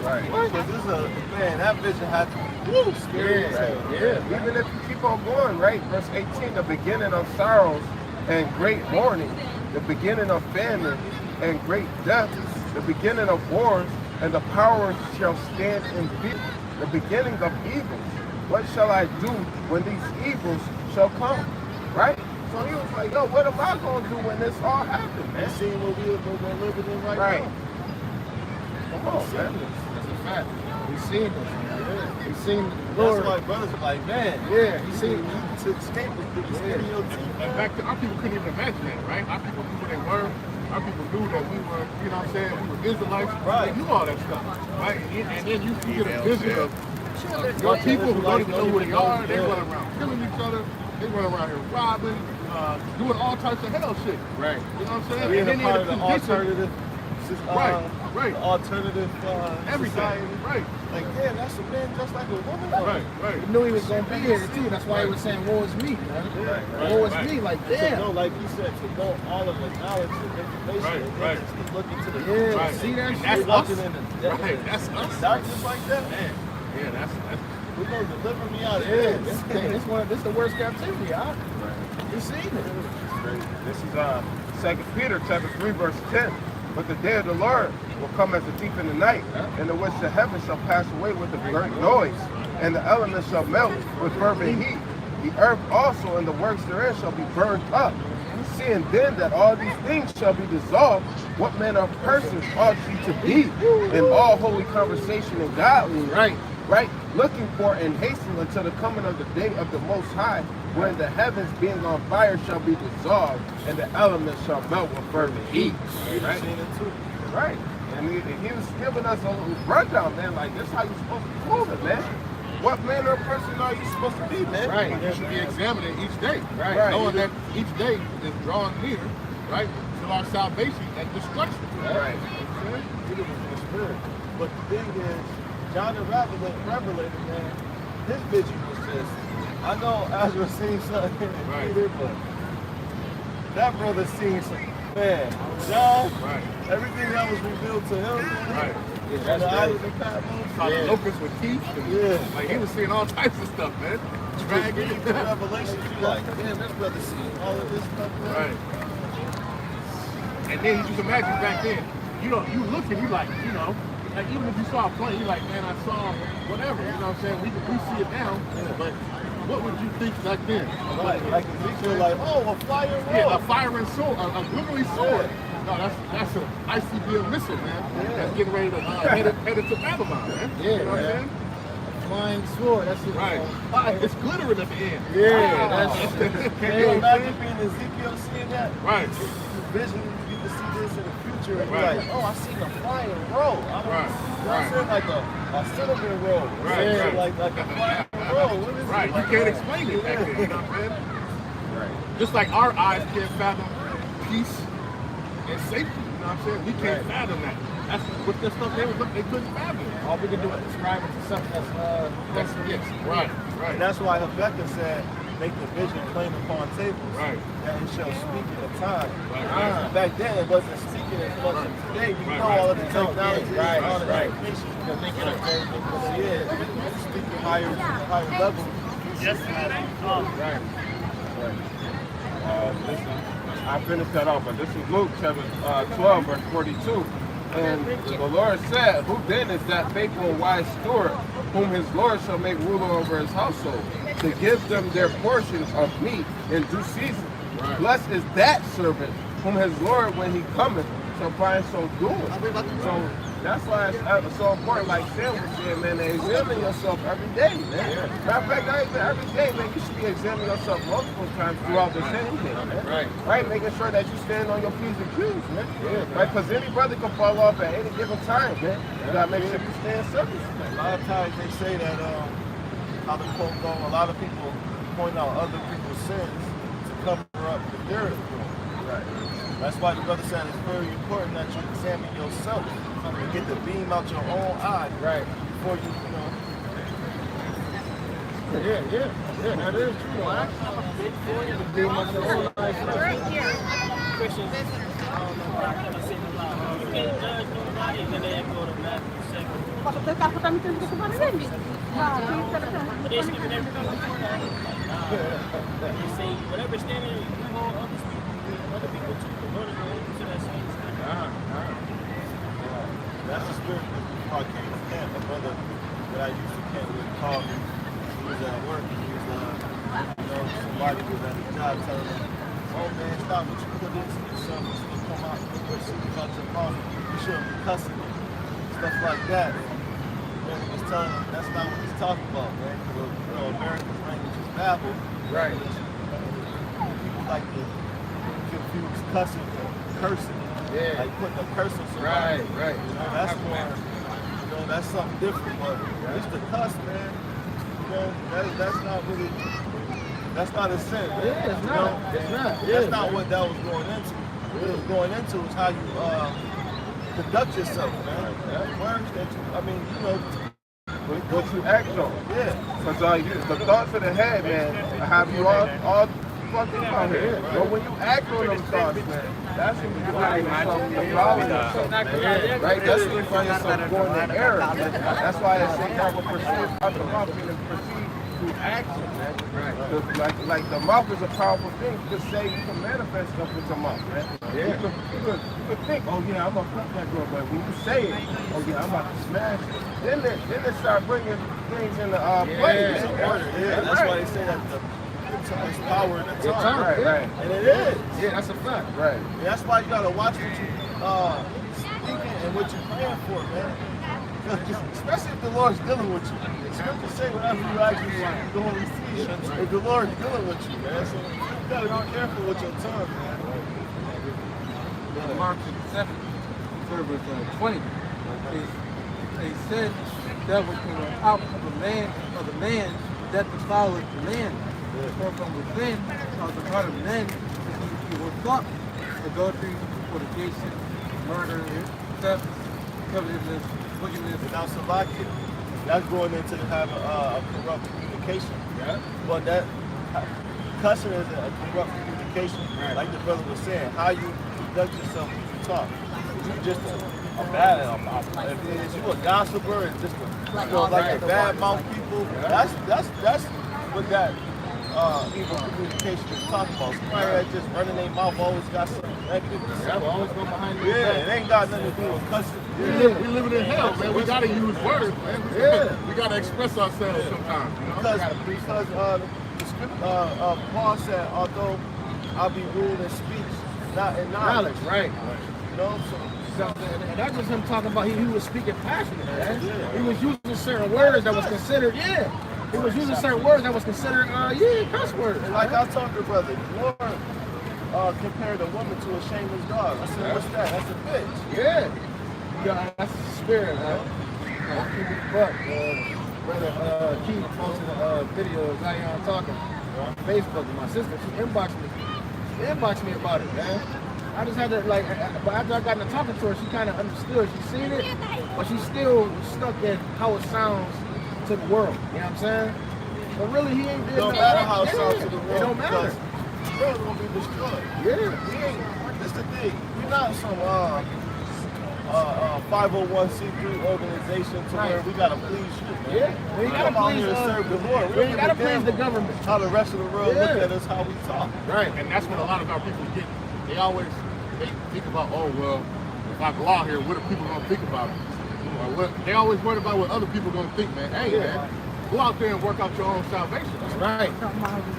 Right. Because this is a, man, that vision had to be scary. Yeah. Even if you keep on going, right? Verse 18, the beginning of sorrows and great mourning, the beginning of famine and great death, the beginning of wars, and the powers shall stand in fear, the beginning of evils. What shall I do when these evils shall come? Right? So he was like, yo, what am I going to do when this all happens, man? And seeing what we're living in right now. Come on, man. That's a fact. We seen this, man. We seen the That's Lord. why brothers are like, man, Yeah, he you seen need to escape with the skin in your teeth. And back then, our people couldn't even imagine that, right? Our people knew who they were. Our people knew that we were, you know what I'm saying, we were Israelites. Right. They knew all that stuff, right? And then you get a vision of your people who don't even know who they are. They run around killing each other. They run around here robbing, doing all types of hell shit. Right. You know what I'm saying? Being And a then part of the alternative, right. the alternative Everything. society. Right. Like, damn, that's a man just like a woman. Right. He knew he was going to be here, too. That's why he was saying, woe is me, man. Woe is me. Like, To damn. know, like you said, to know all of the knowledge and information, and then just keep looking to the Yeah, Right. see that And shit? that's Keep us. looking in the Right. That's us. darkness like that. Man. Yeah, that's We're going to deliver me out of Yeah, this. this is the worst captivity, huh? You seen it. This is 2 Peter chapter 3, verse 10. But the day of the Lord will come as a thief in the night, in the which the heavens shall pass away with a great noise, and the elements shall melt with fervent heat. The earth also and the works therein shall be burned up. Seeing then that all these things shall be dissolved, what manner of persons ought ye to be in all holy conversation and godliness? Right? Looking for and hastening until the coming of the day of the Most High, when the heavens being on fire shall be dissolved, and the elements shall melt with fervent heat. Right? Seen it too. Right. And he was giving us a little rundown, man. Like, this is how you're supposed to be moving, man. What manner of person are you supposed to be, man? right. You should be examining each day, Right. knowing that each day is drawing near, right, to our salvation and destruction. Right. Peter was in the spirit. But the thing is, John the Revelator, man, his vision was just, I know Ezra seen something in Right. Peter, but that brother seen something. Man, John, Right. everything that was revealed to him, Right. and the island of Patmos, Saw the locusts with teeth. And, Yeah. Like, he was seeing all types of stuff, man. reading Dragon. the Revelations, you like, damn, this brother seen all of this stuff, man. Right. And then you just imagine back then, you look and you like, like even if you saw a plane, you like, man, I saw whatever, you know what I'm saying? We see it now, but what would you think back then? Right, like Ezekiel, like, oh, a fire road. Yeah, a firing sword, a literally sword. No, that's an ICBM missile, man. That's getting ready to headed to Babylon, man. Yeah, you know what I'm man. saying? Flying sword. That's it. Right. It's glittering at the end. Yeah, Can you imagine being Ezekiel seeing that? Right. His vision, you can see this in the future, and Right. you're like, oh, I seen a flying road. I don't Right. you know what I'm saying? Like a cinnamon roll. Right, Yeah, right. like a flying roll. What is Right. it? You Like, can't explain it back then, you know what I'm saying? Just like our eyes can't fathom peace and safety, you know what I'm saying? We can't fathom that. That's what the stuff they couldn't fathom. All we can do is describe it to something that's Yes, right, And right. that's why Habakkuk said, make the vision plain upon tables. Right. That it shall speak in the time. Right. Back then, it wasn't speaking as much as today. We Right, know right. all of the technology, Right, all the right. information. You can make it a very good. Yeah, speaking higher level. Right. This is, I finished that off, but this is Luke chapter 12, verse 42. And the Lord said, who then is that faithful and wise steward, whom his Lord shall make ruler over his household, to give them their portions of meat in due season? Right. Blessed is that servant, whom his Lord, when he cometh, shall find so doing. So that's why it's so important, like Sam was saying, man, to examine yourself every day, man. Matter of fact, not even every day, man, you should be examining yourself multiple times throughout the same day, man. Right, making sure that you stand on your P's and Q's, man. Right, because any brother can fall off at any given time, man. You gotta make sure you stand circumspect. A lot of times they say that, how the quote go, a lot of people point out other people's sins to cover up the their doing. Right. That's why the brother said it's very important that you examine yourself and get the beam out your own eye. Right. Before you, you know. Yeah, that is true. The beam out your own eye. Right here. Christians, I don't know how can I say the lie. You can't judge nobody, and then they go to Matthew 7. But they skipping everything. They say whatever standard you hold other people too, the Lord is going to that same standard. That's the spirit before I came to camp. My brother that I used to camp with called me. He was at work. He was, somebody was at his job telling him, oh man, stop what you put into yourself. You should come out and put secrets out your mouth. You shouldn't be cussing it. Stuff like that. And he was telling him that's not what he's talking about, man. America's language is Babel. Right. People like to confuse cussing with cursing. Yeah. Like putting a curse on somebody. Right. That's more, that's something different, but it's the cuss, man. That's not really, that's not a sin. Yeah, it's not. It's not. That's not what that was going into. What it was going into is how you conduct yourself, man. Words that What you act on. Yeah. Because the thoughts of the head, man, have you all fucking out here. But when you act on those thoughts, man, that's when you find yourself allowing yourself, man. Right? That's when you find yourself going in error. That's why I say that will proceed out the mouth and proceed through action, man. Right. Like the mouth is a powerful thing. You can say, you can manifest stuff with your mouth, man. Yeah. You could think, oh yeah, I'm gonna fuck that girl, but when you say it, oh yeah, I'm about to smash it. Then they start bringing things into play. Yeah, that's why they say that it's power in the tongue. Right. And it is. Yeah, that's a fact. Right. And that's why you gotta watch what you speaking and what you're praying for, man. Especially if the Lord's dealing with you. Scripture say whatever you actually going to receive, if the Lord's dealing with you, man. So you gotta be careful with your tongue, man. Mark 7, verse 20. They said that was out of the man that defileth the man. For from within, the heart of men, is evil thought, adultery, fornication, murder, theft, covetousness, wickedness. Now, Salakia, that's going into having a corrupt communication. Yeah. But that cussing is a corrupt communication. Right. Like the brother was saying, how you conduct yourself when you talk. If you just a bad, if you a gossiper and just a bad mouth people, that's what that evil communication is talking about. Somebody that just running their mouth always got something negative to say. Always go behind the it ain't got nothing to do with cussing. We live in hell, man. We gotta use words, man. We gotta express ourselves sometimes. You know? Because Paul said, although I'll be ruled in speech, not in knowledge. Right. You know, and that's just him talking about he was speaking passionate, man. He was using certain words that was considered, he was using certain words that was considered, cuss words. And like I told your brother, the Lord compared a woman to a shameless dog. I said, what's that? That's a bitch. Yeah, that's the spirit, man. Brother Keith posted a video of Zion talking on Facebook with my sister. She inboxed me about it, man. I just had to, but after I got into talking to her, she kind of understood. She seen it, but she's still stuck in how it sounds to the world. You know what I'm saying? But really, he ain't. It don't matter how it sounds to the world. It don't matter. The world gonna be destroyed. Yeah. That's the thing. We're not some 501c3 organization to where we gotta please you, man. Yeah, we We gotta come out please, here and serve the Lord. we don't ain't gotta give a damn please the government. How the rest of the world look at us, how we talk. Right, and that's what a lot of our people get. They always think about, oh well, if I go out here, what are people gonna think about me? Or they always worry about what other people gonna think, man. Hey, man, go out there and work out your own salvation. That's right.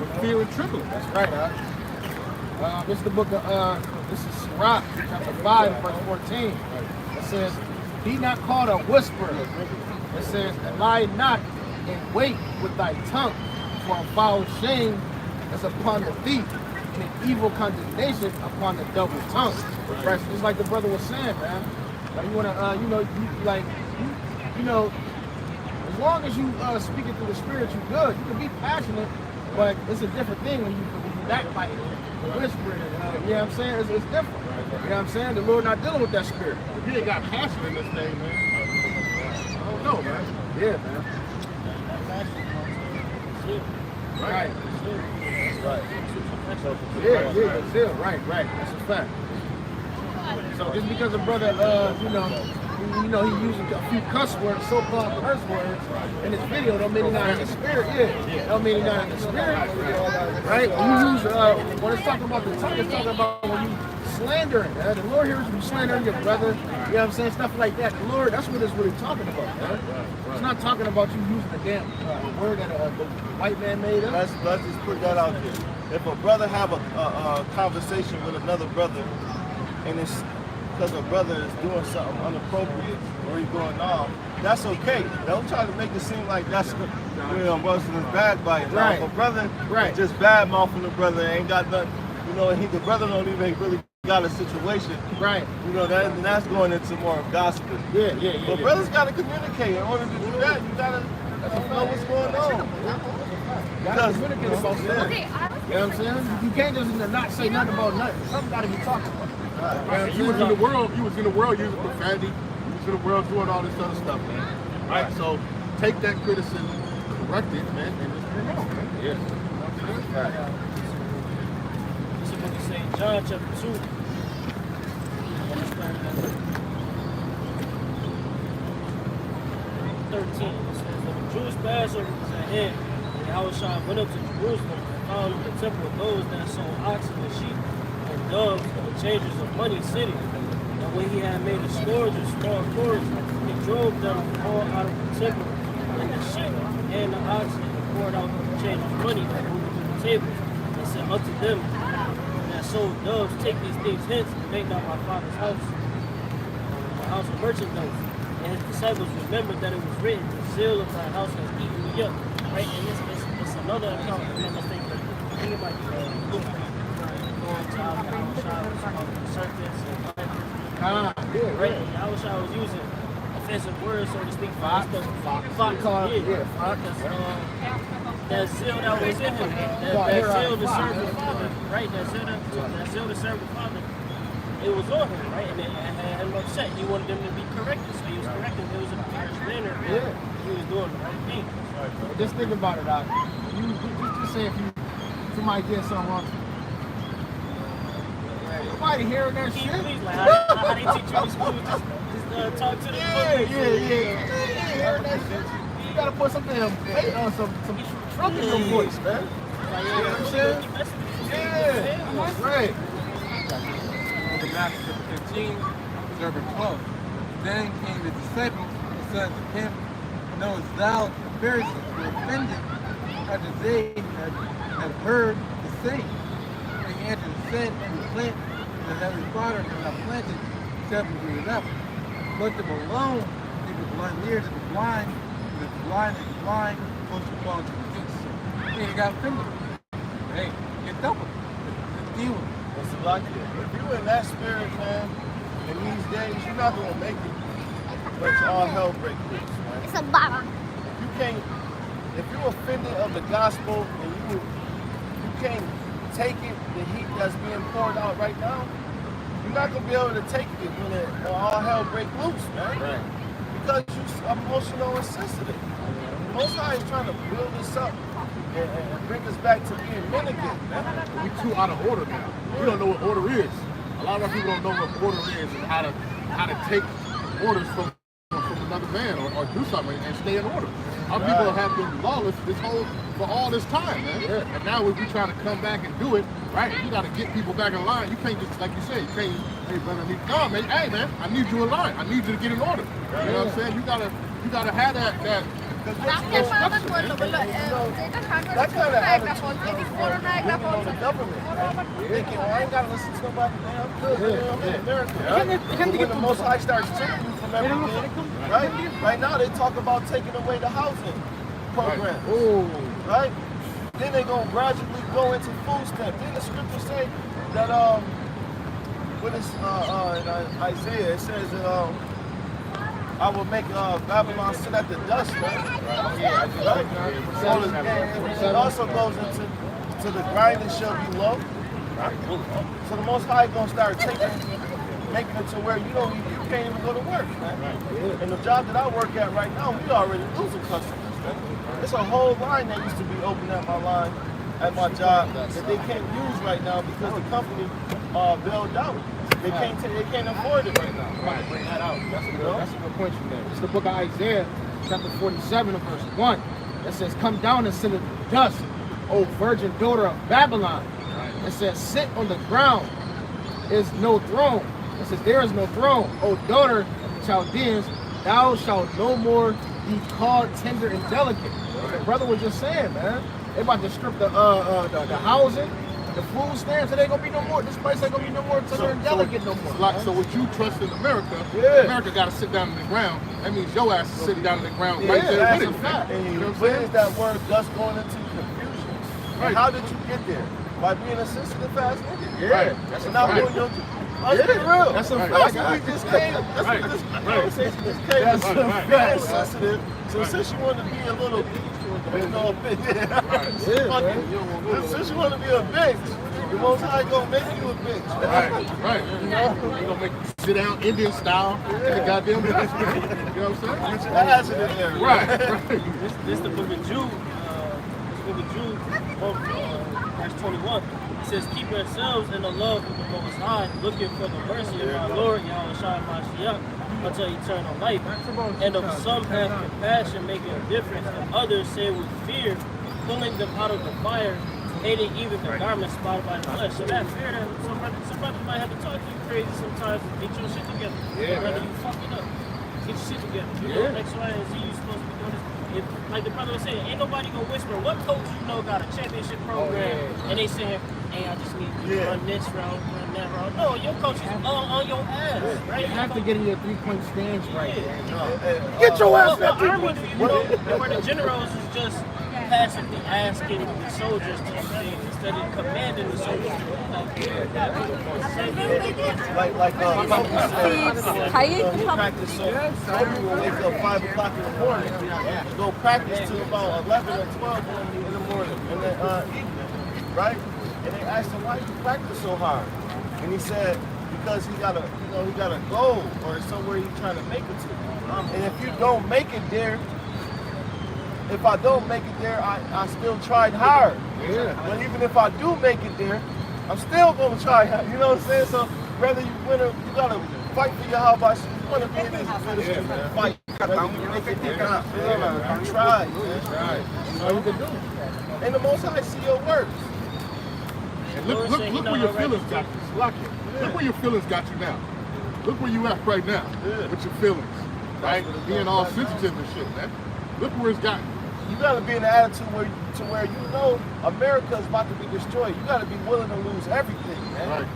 With fear and trembling. That's right, this is the book of, this is Sirach, chapter 5, verse 14. It says, be not called a whisperer. It says, lie not in wait with thy tongue, for a foul shame is upon the thief, and an evil condemnation upon the double tongue. Right. Just like the brother was saying, man. Like you wanna, you know, as long as you speak it through the spirit, you good. You can be passionate, but it's a different thing when you backbite it, whispering it. You know what I'm saying? It's different. You know what I'm saying? The Lord not dealing with that spirit. If you ain't got passion in this thing, man, I don't know, man. Yeah, man. Right. Yeah, still, right. That's a fact. So just because a brother, he using a few cuss words, so-called curse words in his video, don't mean he's not in the spirit. Yeah, don't mean he's not in the spirit. Right? When you use, when it's talking about the tongue, it's talking about when you slandering. The Lord hears you slandering your brother. You know what I'm saying? Stuff like that. The Lord, that's what it's really talking about. Man. It's not talking about you using the damn word that the white man made up. Let's just put that out there. If a brother have a conversation with another brother, and it's because a brother is doing something inappropriate or he's going off, that's okay. Don't try to make it seem like that's busting his backbite. Right. If a brother Right. just bad mouthing the brother, ain't got nothing, the brother don't even really got a situation. Right. That's going into more of gospel. Yeah. But brothers got to communicate. In order to do that, you got to know what's going on. Gotta communicate about stuff. Okay, You know what I'm saying? You can't just not say nothing about nothing. Something got to be talked about. Man, you was in the world using profanity. You was in the world doing all this other stuff, man. Right? So take that criticism, correct it, man, and just move on, man. Yeah. This is what he say in John chapter 2. And it's starting at 13. It says, when the Jewish Passover was at hand, Yahushua went up to Jerusalem and found in the temple those that sold oxen and sheep and doves and the changers of money sitting. And when he had made a scourge of small cords, he drove them all out of the temple, and the sheep and the oxen, and poured out the changers of money that moved to the tables, and said unto them that sold doves, take these things hence, and make not my father's house a house of merchandise. And his disciples remembered that it was written, the zeal of thy house has eaten me up. Right? And it's another account. I think anybody going to our serpents and right? Yahushua was using offensive words, so to speak. Fox. That zeal that was in him, that zeal to serve the Father, right? That zeal to serve the Father, it was on him, right? And it had him upset. He wanted them to be corrected, so he was correcting. It was in a harsh manner. He was doing the right thing. Just think about it, Doc. You just say if you might get something wrong. Nobody hearing that shit. Please, like, how they teach you in school? Just talk to the Yeah. Hearing that shit. You gotta put some damn some truck in your voice, man. Like, You know what I'm saying? Yeah. Right. The Matthew 15, verse 12. Then came the disciples and said to him, knowest thou the Pharisees were offended after they had heard the saying? And he answered and said, and the plant that every father has planted shall be rooted up. Let them alone, they will blind ears to the blind, and the blind is blind, close to fall into the ditch. And he got offended. Hey, get double. Let's deal with it. It's like it. If you in that spirit, man, in these days, you're not gonna make it. But all hell break loose, man. It's a baba. You can't. If you're offended of the gospel and you can't take it, the heat that's being poured out right now, you're not gonna be able to take it when all hell break loose, man. Right. Because you're emotional and sensitive. Most High is trying to build us up and bring us back to being men again, man. We too out of order now. We don't know what order is. A lot of our people don't know what order is and how to take orders from another man or do something and stay in order. Our people have been lawless for all this time, man. And now we're trying to come back and do it, right? You got to get people back in line. You can't just, like you said, you can't, hey, brother, no, man, hey, man, I need you in line. I need you to get in order. You know what I'm saying? You gotta have that. That's kind of attitude comes from leaning on the government. Thinking, I ain't gotta listen to nobody, man. I'm good. I'm in America. But when the Most High starts stripping you from everything, right? Right now they talk about taking away the housing program, right? Then they gonna gradually go into food stamps. Then the scriptures say that what is in Isaiah? It says that I will make Babylon sit at the dust, man. It also goes into the grinding shall be low. So the Most High gonna start making it to where you can't even go to work, man. And the job that I work at right now, we already losing customers, man. It's a whole line that used to be open at my line at my job that they can't use right now because the company bailed out. They can't afford it right now. Right, bring that out. That's a good point you made. It's the book of Isaiah, chapter 47, verse 1. It says, come down and sit in the dust, O virgin daughter of Babylon. It says, sit on the ground is no throne. It says, there is no throne. O daughter of the Chaldeans, thou shalt no more be called tender and delicate. The brother was just saying, man. They about to strip the housing, the food stamps, it ain't gonna be no more. This place ain't gonna be no more tender and delicate no more. So what you trust in America, America gotta sit down on the ground. That means your ass is sitting down on the ground right there that's with a it. fact. And where is that word dust going into confusion? Right. And how did you get there? By being a sensitive ass nigga. Yeah. Right. That's not doing your let's be real. That's a That's fact. what we just came. That's what this conversation just came. That's a fact. Sensitive. So since you want to be a little, a bitch, since you want to be a bitch, the Most High gonna make you a bitch. Right. You gonna make you sit down Indian style and the goddamn bitch. You know what I'm saying? That has it in there. Right. This the book of Jude. This book of Jude, verse 21. It says, keep yourselves in the love of the Most High, looking for the mercy of our Lord, Yahushua Mashiach, until eternal life. And of some have compassion, making a difference, and others say with fear, pulling them out of the fire, hating even the garment spotted by the flesh. So that fear that somebody might have to talk to you crazy sometimes, get your shit together. Whether you fucking up, get your shit together. You know, X, Y, and Z, you supposed to be doing this. If, like the brother was saying, ain't nobody gonna whisper, what coach you know got a championship program, and they saying, hey, I just need you to run this route, run that route. No, your coach is on your ass, right? You have to get in your three-point stance right. Get your ass Well, the army, you know, where the generals is just passively asking the soldiers to study instead of commanding the soldiers to he practice so Kobe will wake up 5 o'clock in the morning, go practice till about 11 or 12 in the morning, and then evening, right? And they asked him, why you practice so hard? And he said, because he got a goal or somewhere he's trying to make it to. And if you don't make it there, if I don't make it there, I still tried hard. But even if I do make it there, I'm still gonna try hard. You know what I'm saying? So whether you win or you gotta fight for your house, you wanna be in this ministry, man. Fight. Whether you make it there or not, man. You tried, man. That's all you can do. And the Most High see your works. And look where your feelings got you. Look where your feelings got you now. Look where you at right now with your feelings, right? Being all sensitive and shit, man. Look where it's gotten you. You gotta be in the attitude where you know America is about to be destroyed. You gotta be willing to lose everything, man. Right.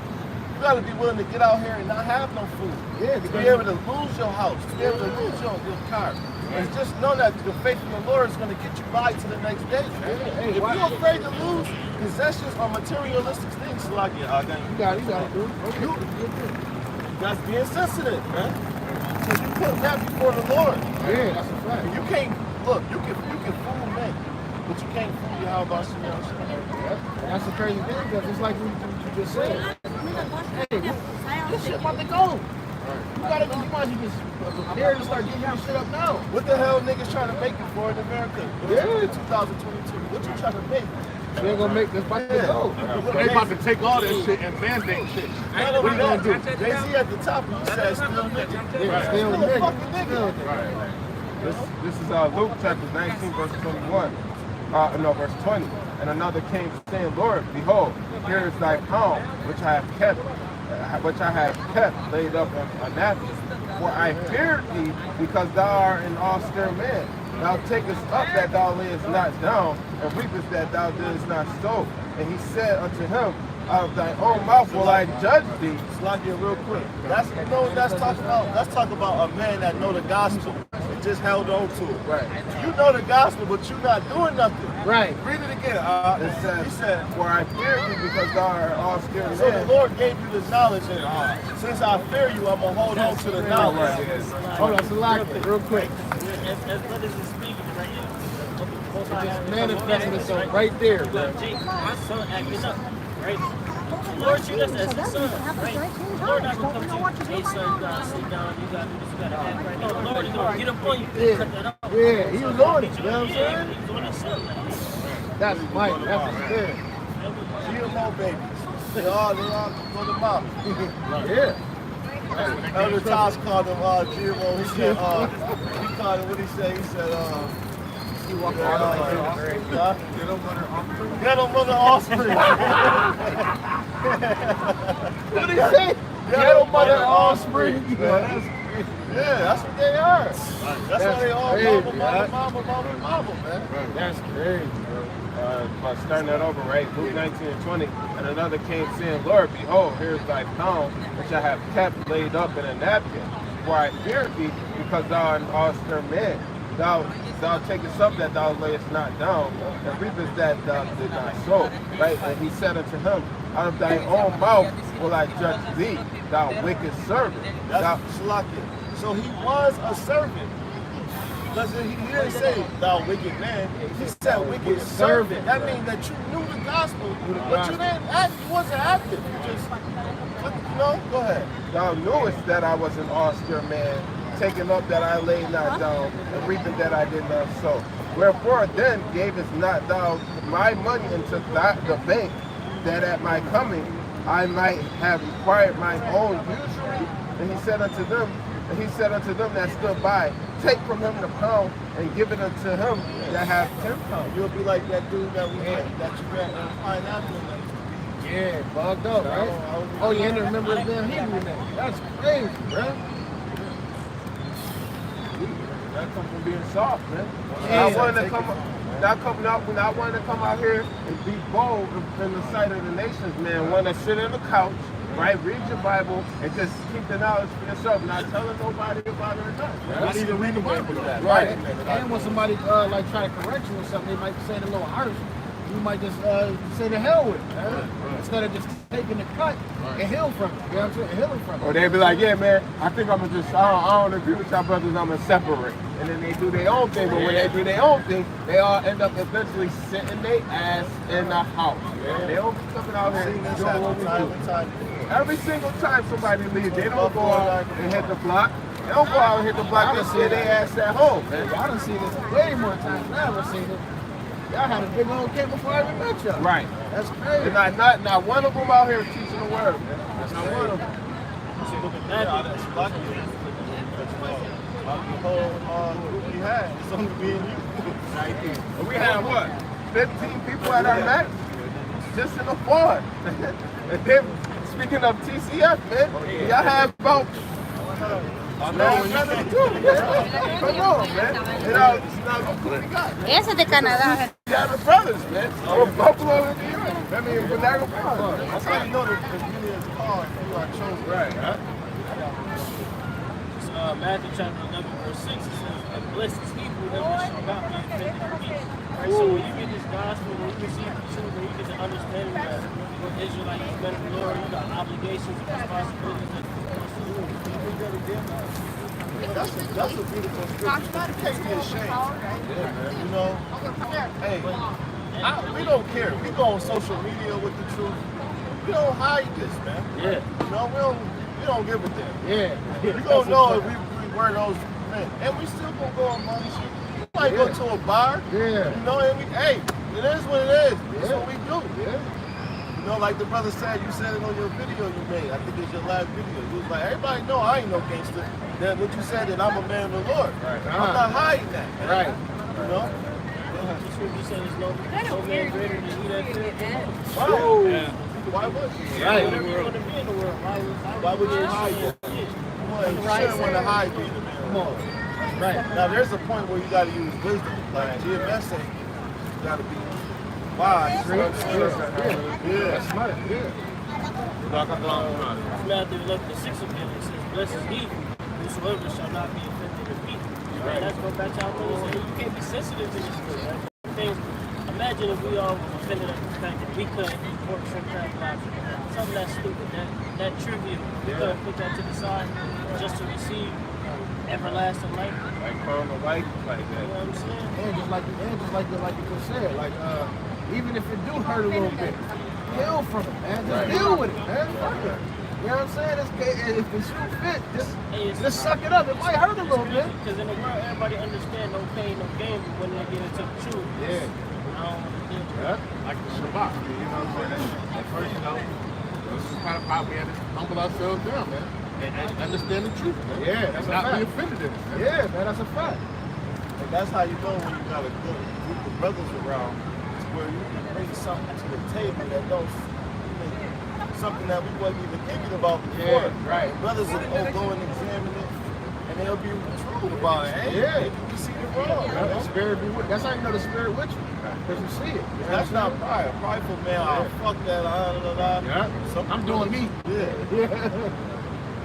You gotta be willing to get out here and not have no food. To be able to lose your house, to be able to lose your car. And just know that the faith in the Lord is gonna get you by to the next day, man. If you're afraid to lose possessions or materialistic things, like You got it, dude. that's being sensitive, man. So you put that before the Lord. Yeah, that's a fact. You can't look. You can fool men, but you can't fool your how about you know. That's the crazy thing, because it's like what you just said. Hey, this shit about to go. You might as well just prepare to start getting your shit up now. What the hell niggas trying to make it for in America? In 2022, what you trying to make? We ain't gonna make this fight to go. They about to take all this shit and mandate shit. What What are you gonna do? Jay-Z at the top, he said, still nigga. Yeah, still Still a nigga. fucking nigga. Right. This is Luke chapter 19, verse 21. No, verse 20. And another came saying, Lord, behold, here is thy pound, which I have kept laid up on a napkin. For I feared thee, because thou art an austere man. Thou takest up that thou layest not down, and reapest that thou didst not sow. And he said unto him, out of thy own mouth will I judge thee. Slakia real quick. That's you know what that's talking about. That's talking about a man that know the gospel and just held on to it. Right. You know the gospel, but you not doing nothing. Right. Read it again. It says, He said, for I fear thee, because thou art an austere so the man. Lord gave you this knowledge, and since I fear you, I'm gonna hold on to the knowledge. Hold on, Salakia, real quick. As brothers is speaking right here. Just manifesting itself right there, bro. Look, Jake, my son acting up, right? Lord, treat us as his son, right? Lord not gonna come to you, hey son, you gotta sit down, you gotta do this, you gotta act right. No, the Lord is gonna get up on you, cut that off. Yeah, he was on it, you know what I'm saying? Yeah, he's doing his son. That's Mike, that's his spirit. GMO babies. They all go to mom. Yeah. Elder Tosh called him GMO. He said, he called him, what he say? He said, ghetto mother offspring. What did he say? Ghetto mother offspring. Yeah, that's what they are. That's why they all crazy, mama, man. That's crazy, bro. But starting that over, right? Luke 19 and 20. And another came saying, Lord, behold, here is thy pound, which I have kept laid up in a napkin. For I fear thee, because thou art an austere man. Thou takest up that thou layest not down, and reapest that thou did not sow. Right? And he said unto him, out of thy own mouth will I judge thee, thou wicked servant. That's Slakia. So he was a servant. Listen, he didn't say thou wicked man. He said wicked servant. That means that you knew the gospel, but you didn't act. You wasn't active. You just, go ahead. Thou knewest that I was an austere man, taking up that I lay not down, and reaping that I did not sow. Wherefore then gavest not thou my money into the bank, that at my coming I might have required mine own usury? And he said unto them that stood by, take from him the pound and give it unto him that hath 10 pounds. You'll be like that dude that you met in Pineapple. Yeah, bugged up, right? Oh, you had to remember his damn Hebrew name. That's crazy, bro. That comes from being soft, man. Yeah, Not wanting to come out here and be bold in the sight of the nations, man. Want to sit on the couch, right? Read your Bible and just keep the knowledge for yourself, not telling nobody about it or nothing. Not even reading the Bible for that. Right. And when somebody like try to correct you or something, they might say it a little harsh. You might just say the hell with it, man. Instead of just taking the cut and heal from it. You know what I'm saying? Healing from it. Or they'd be like, yeah, man, I think I'm going to just, I don't agree with y'all brothers, I'm going to separate. And then they do their own thing, but when they do their own thing, they all end up eventually sitting their ass in the house. Yeah. They don't be coming out here and doing what we do. Every single time somebody leaves, they don't go out and hit the block. They don't go out and hit the block, they sit their ass at home, man. Y'all done seen this way more times than I ever seen it. Y'all had a big old cake before I even met y'all. Right. That's crazy. And not one of them out here teaching the word, man. That's not one of them. That's lucky. The whole group we had, it's only me and you. We had what? 15 people at our match? Just in the farm. And then, speaking of TCF, man, y'all have about... Ese es de Canadá. Yeah, the brothers, man. Or Buffalo in New York. I mean, Niagara Falls. That's how you know that the beauty is called and you are chosen. Right, huh? Matthew chapter 11, verse 6, it says, and blessed is he who shall not be offended in me. Right, so when you get this gospel, when you receive the truth, when you get the understanding that what Israelite is better than Lord, you got obligations and responsibilities that you're supposed to do. That's a beautiful scripture. You can't be ashamed. You know? Hey, we don't care. We go on social media with the truth. We don't hide this, man. Yeah. You know, we don't give a damn. Yeah. We gonna know if we were those men. And we still gonna go amongst you. We might go to a bar. Yeah. You know, and hey, It is what it is. That's what we do. Yeah. You know, like the brother said, you said it on your video you made. I think it's your last video. You was like, everybody know I ain't no gangster. Then what you said, that I'm a man of the Lord. Right. I'm not hiding that, man. Right. You know? The scripture says no man greater than he that feareth the Wow. Lord. Yeah. Why would you? Right. Whatever you want to be in the world, Why would you hide that? Well, you shouldn't want to hide being a man of the Lord. Right. Now, there's a point where you got to use wisdom. Like GMS saying, you got to be wise. Yeah. That's smart. Yeah. Matthew 11:6 again, it says, blessed is he whosoever shall not be offended of me. Right. That's going back to our brothers. You can't be sensitive to this thing, right? Things, imagine if we all were offended at the fact that we couldn't eat pork, shrimp, crab, lobster. Something that's stupid, that trivial. We couldn't put that to the side just to receive everlasting life. Like karma, like that. You know what I'm saying? And just like you just said, like even if it do hurt a little bit, heal from it, man. Just deal with it, man. Fuck it. You know what I'm saying? If the shoe fit, just suck it up. It might hurt a little bit. Because in the world, everybody understands no pain, no gain, but when they get into the truth, Yeah. I don't want to deal with it. Like the Shabbat, you know what I'm saying? At first, this is kind of how we had to humble ourselves down, man. And understand the truth, man. Yeah, that's a not fact. be offended in it, man. Yeah, man, that's a fact. And that's how you know when you got a good group of brothers around, to where you can bring something to the table that don't, something that we wasn't even thinking about before. Yeah, right. Brothers will go and examine it, and they'll be true about it. Hey, Yeah. maybe we see it wrong. Yeah, the spirit be with. That's how you know the spirit with you, because you see it. You know That's what I'm not pride. Prideful man, oh, fuck that, Yeah. I'm doing me. Yeah.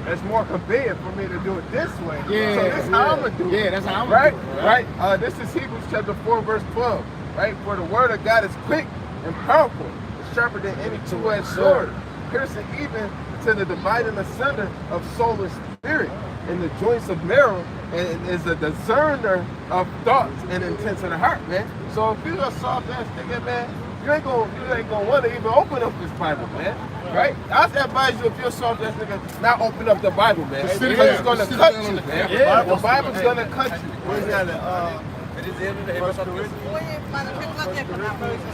It's more convenient for me to do it this way. Yeah, So this is how I'm gonna do it. Yeah, that's how I'm right? gonna do it. Right. This is Hebrews chapter 4, verse 12. Right? For the word of God is quick and powerful, sharper than any two-edged sword, piercing even to the dividing asunder of soul and spirit, in the joints of marrow, and is a discerner of thoughts and intents of the heart, man. So if you're a soft ass nigga, man, you ain't gonna want to even open up this Bible, man. Right? I advise you, if you're a soft ass nigga, not open up the Bible, man. Just sit Because down. it's gonna Just sit cut down you, on the man. couch. Yeah, the Bible's gonna cut you. Where's that? First Corinthians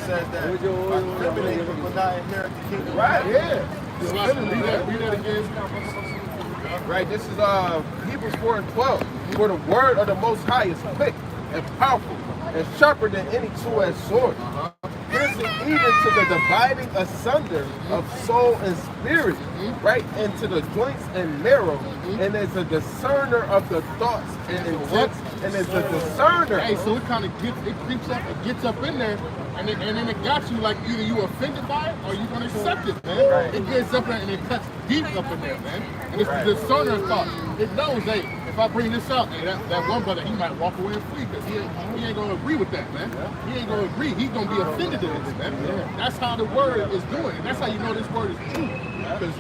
says that eliminate will not inherit the kingdom. Right, yeah. Read that again. Right, this is Hebrews 4 and 12. For the word of the Most High is quick and powerful and sharper than any two-edged sword, piercing even to the dividing asunder of soul and spirit, right, into the joints and marrow, and is a discerner of the thoughts and intents, and is a discerner. Hey, so it kind of creeps up, it gets up in there, and then it got you like either you offended by it or you gonna accept it, man. Right. It gets up there and it cuts deep up in there, man. And it's the discerner of thought. It knows, hey, if I bring this out, hey, that one brother, he might walk away and flee because he ain't gonna agree with that, man. He ain't gonna agree. He's gonna be offended in this, man. That's how the word is doing it. That's how you know this word is true. Because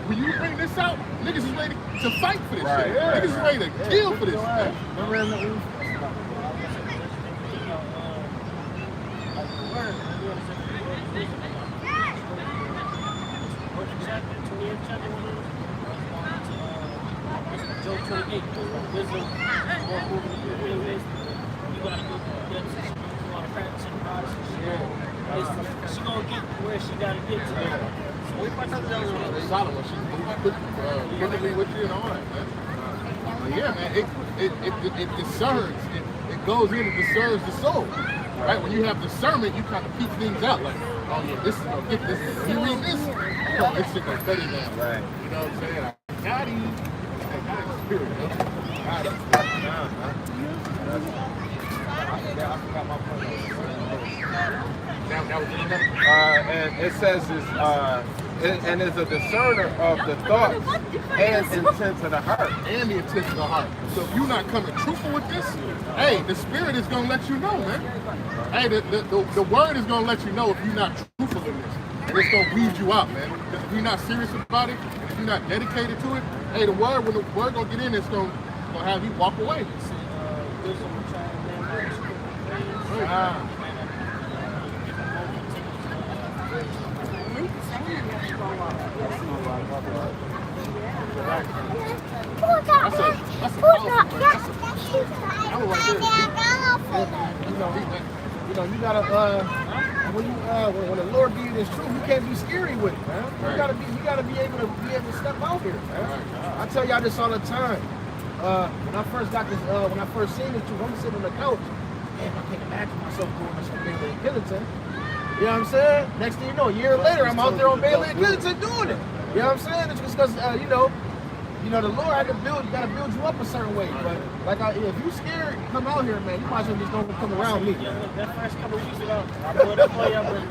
when you bring this out, niggas is ready to fight for this shit. Yeah. Niggas is ready to kill for this, man. Job 28, wisdom, more moving in your real ways. You gotta go through the steps. You wanna practice in the process. She gonna get where she gotta get to. Solomon, she's physically with you and all that, man. But yeah, man, it discerns. It goes in and discerns the soul. Right? When you have discernment, you kind of peek things out like, oh yeah, this is gonna get this. You read this, oh, this shit gonna cut it down. Right. You know what I'm saying? I got him. I got his spirit, man. Got him. That was And it says and is a discerner of the thoughts and intents of the heart. and the intent of the heart. So if you're not coming truthful with this, hey, the spirit is gonna let you know, man. Hey, the word is gonna let you know if you're not truthful in this. And it's gonna weed you out, man. Because if you're not serious about it, and if you're not dedicated to it, hey, when the word gonna get in, it's gonna have you walk away. you know, you gotta when the Lord gives you this truth, you can't be scary with it, man. You gotta be able to step out here, man. I tell y'all this all the time. When I first got this, when I first seen this truth, I'm sitting on the couch. Man, I can't imagine myself going to some Bailey and Killington. You know what I'm saying? Next thing you know, a year later, I'm out there on Bailey and Killington doing it. You know what I'm saying? It's just because you know, the Lord had to gotta build you up a certain way. But like, if you scared, come out here, man. You might as well just don't come around me. Yeah, look, that first couple of weeks ago, I pulled up on y'all, but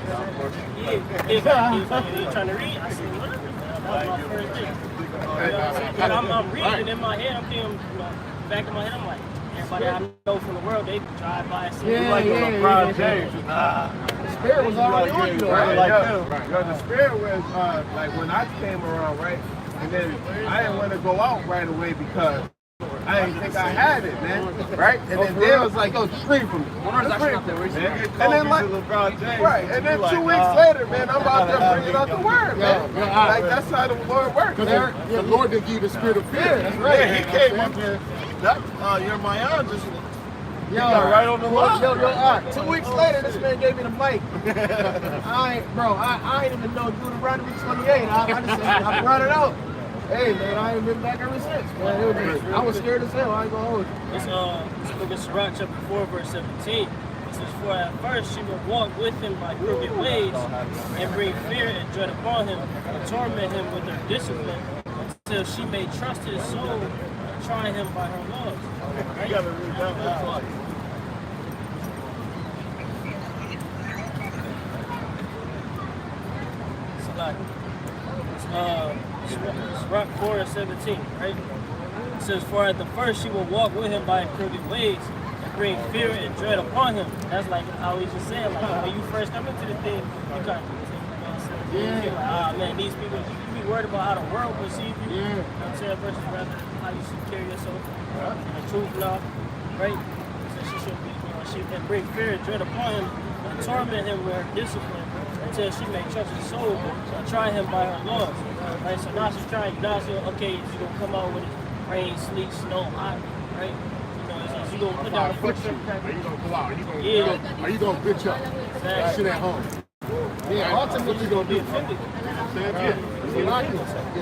he was like, you trying to read? I said, what? That was my first day. But I'm reading in my head. I'm thinking, you know, back in my head, I'm like, everybody I know from the world, they drive by and see. Like LeBron James. The spirit was already on you, though, Right, right? yo, the spirit was like when I came around, right? And then I didn't want to go out right away because I didn't think I had it, man. Right? And then Dale was like, yo, scream for me. Scream for me, man. And then like, LeBron James. right, and then 2 weeks later, man, I'm out there bringing out the word, man. Like, that's how the word works. Because the Lord didn't give you the spirit of fear. That's right. Yeah, he came up here. Your Mayan just Yo, got right on the line. Yo, 2 weeks later, this man gave me the mic. I ain't even know Deuteronomy 28. I just said, I brought it out. Hey, man, I ain't been back ever since, man. It was I was scared as hell. I ain't gonna hold you. It's book of Sirach, chapter 4, verse 17. It says, for at first she will walk with him by crooked ways and bring fear and dread upon him and torment him with her discipline until she may trust his soul and try him by her laws. Right? You gotta read that one twice. Sirach 4 and 17, right? It says, for at the first she will walk with him by crooked ways and bring fear and dread upon him. That's like how we just said, like when you first come into the thing, you kind of, you're like, man, these people, you be worried about how the world perceive you. You know what I'm saying? Versus rather how you should carry yourself in the truth law, right? So she should be, she can bring fear and dread upon him and torment him with her discipline until she may trust his soul and try him by her laws. Right? So now she's trying, now she's okay, she's gonna come out with it, rain, sleet, snow, hot, right? You know, she's gonna put down the foot. Are you gonna go out? Yeah. Are you gonna bitch up? Exactly. Sit at home. Yeah, ultimately, She's gonna be offended.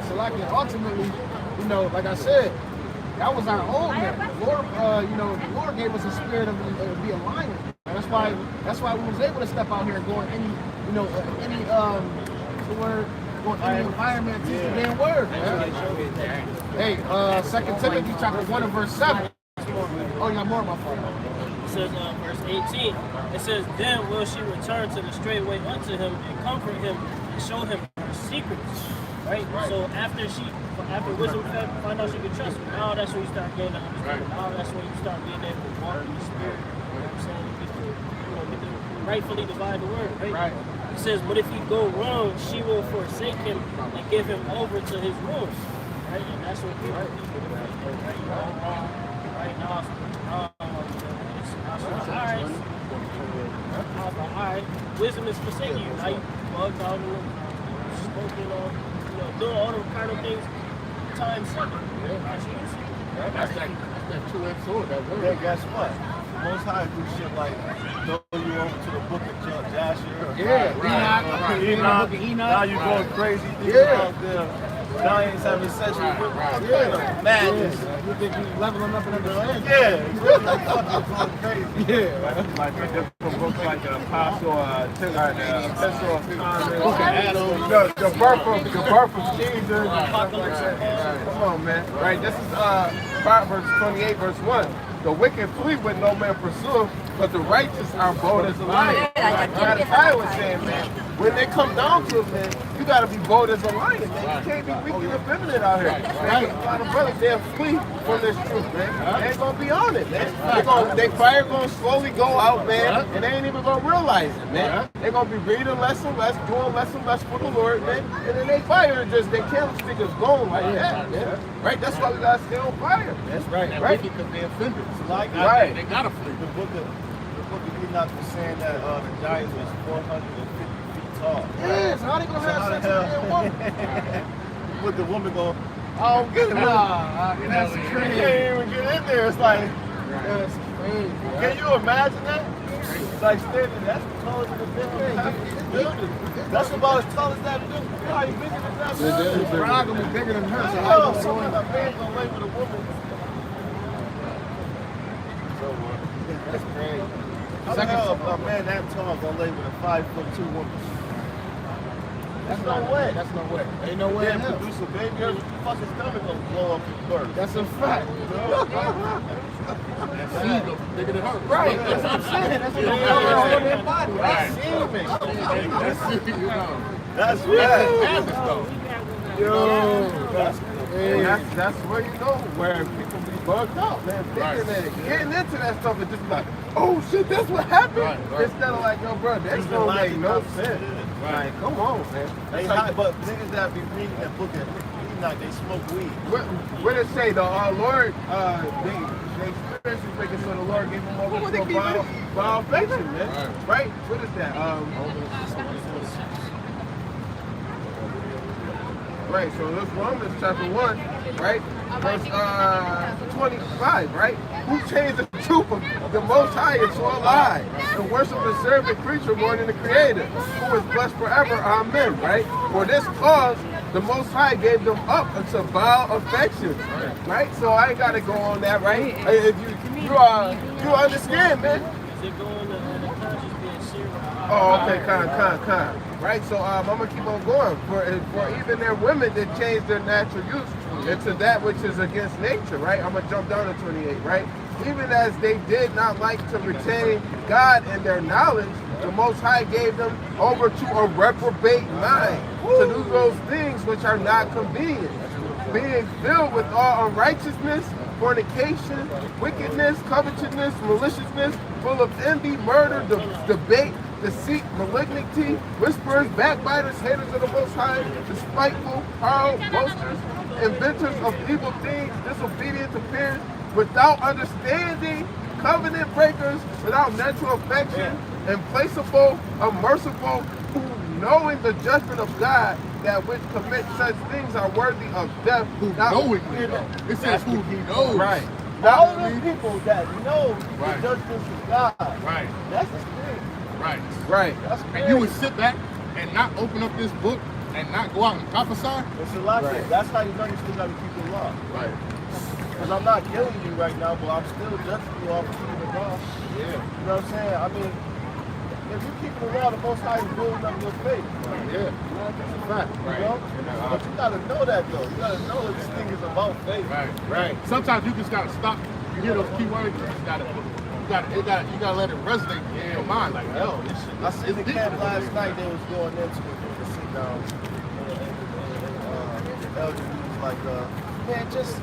Salakia, ultimately, you know, like I said, that was our old man. The Lord, the Lord gave us a spirit of be alignment. That's why we was able to step out here and go in any, any environment, teach the damn word. Hey, 2 Timothy chapter 1 and verse 7. Oh, you got more of my fault. It says, verse 18, it says, then will she return to the straight way unto him and comfort him and show him her secrets. Right? So after wisdom find out she can trust him, now that's when you start gaining understanding. Now that's when you start being able to walk in the spirit. You know what I'm saying? Get to rightfully divide the word. Right? It says, but if he go wrong, she will forsake him and give him over to his ruin. Right? And that's what people do. Right? You go wrong. Right now, alright, wisdom is forsaking you. Now you bugged out, smoking on, doing all the kind of things times 7. That's that two-edged sword. That word. Yeah, guess what? Most High do shit like throw you over to the book of Jasher. Enoch. Now you're going crazy. Things out there. Giants having sex with madness. You think you leveling up and understanding? Yeah, it's really fucking going crazy. Yeah. Like different books like the Apostle, Epistle of Thomas, the birth of Jesus. Come on, man. Right, this is Proverbs 28, verse 1. The wicked flee, but no man pursue, but the righteous are bold as a lion. Like I was saying, man, when they come down to it, man, you gotta be bold as a lion, man. You can't be weak and effeminate out here. Right? A lot of brothers, they'll flee from this truth, man. They ain't gonna be on it, man. They fire gonna slowly go out, man, and they ain't even gonna realize it, man. They're gonna be reading less and less, doing less and less for the Lord, man. And then they fire just their candlestick is going like that, man. Right? That's why we gotta stay on fire. That's right. Right? Because they offended. Like Right. They gotta flee. the book of Enoch was saying that the giants was 450 feet tall. Yes, how they gonna have sex with a damn woman? With the woman go, I don't get it. That's You crazy. can't even get in there. It's like, That's crazy. can you imagine that? It's like standing, that's taller than the building. That's about as tall as that building. Probably bigger than that building. Monogamy is bigger than her. So how Yo, you so going? when a man gonna lay with a woman. So what? That's crazy. How the hell a man that tall gonna lay with a 5'2" woman? That's no way. That's no way. Ain't no way in Then hell. produce a baby, your fucking stomach gonna blow up his birth. That's a fact. Seed goes bigger than her. Right. That's what I'm saying. That's what I'm saying. On their body. That's semen. That's it, you know. That's That's right. madness, though. Yo. Hey, that's where you know where people be bugged out, man. Thinking that getting into that stuff and just like, oh shit, that's what happened. Right, right. Instead of like, yo, bro, that's gonna make no sense. Like, come on, man. They It's like, hot, but niggas that be reading that book at Enoch, they smoke weed. what it say? The Lord, they spiritually thinking, so the Lord gave them over to a vile affection, man. Right? What is that? Right, so this Romans chapter 1, right? Verse 25, right? Who changed the truth of the Most High into a lie and worship and serve the creature more than the Creator, who is blessed forever, amen, right? For this cause, the Most High gave them up unto vile affections, right? So I ain't got to go on that, right? If you understand, man. Is it going to the conscious being serious? Oh, okay, kind. Right, so I'm gonna keep on going. For even their women that change their natural use into that which is against nature, right? I'm gonna jump down to 28, right? Even as they did not like to retain God in their knowledge, the Most High gave them over to a reprobate mind to do those things which are not convenient, being filled with all unrighteousness, fornication, wickedness, covetousness, maliciousness, full of envy, murder, debate, deceit, malignity, whisperers, backbiters, haters of the Most High, despiteful, proud, boasters, inventors of evil things, disobedient to parents, without understanding, covenant breakers, without natural affection, implacable, unmerciful, who knowing the judgment of God, that which commit such things are worthy of death. Who Not- knowingly, though. It says who he knows. Right. All of those people that know Right. the judgments of God, Right, that's the thing. right. Right. That's And crazy. you would sit back and not open up this book and not go out and prophesy? It's a lot. Right. That's how you know you still got to keep the law. Right. Because I'm not killing you right now, but I'm still judging you off of keeping the law. Yeah. You know what I'm saying? I mean, if you keep the law, the Most High is building up your faith. Yeah. That's a fact. You know? But you got to know that, though. You got to know that this thing is about faith. Right. Sometimes you just gotta stop. You hear those key words, you just gotta let it resonate in your mind. Like, yo, this shit. I seen the deep. camp last night. They was going into it. They was sitting down. The elder was like, man, just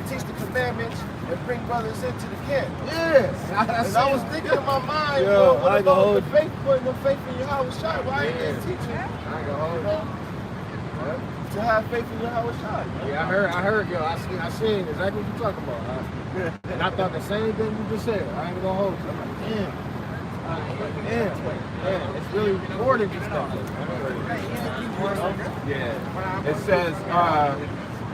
teach the commandments and bring brothers into the camp. Yes. And I was thinking in my mind, Yo, well, what I ain't gonna about hold the faith, putting the faith in Yahweh Shai? Why ain't they teaching? I ain't gonna hold You know, to have faith in Yahweh Shai. Yeah, I heard, yo. I seen exactly what you're talking about. And I thought the same thing you just said. I ain't gonna hold you. I'm like, damn, it's really more than just that. Yeah. It says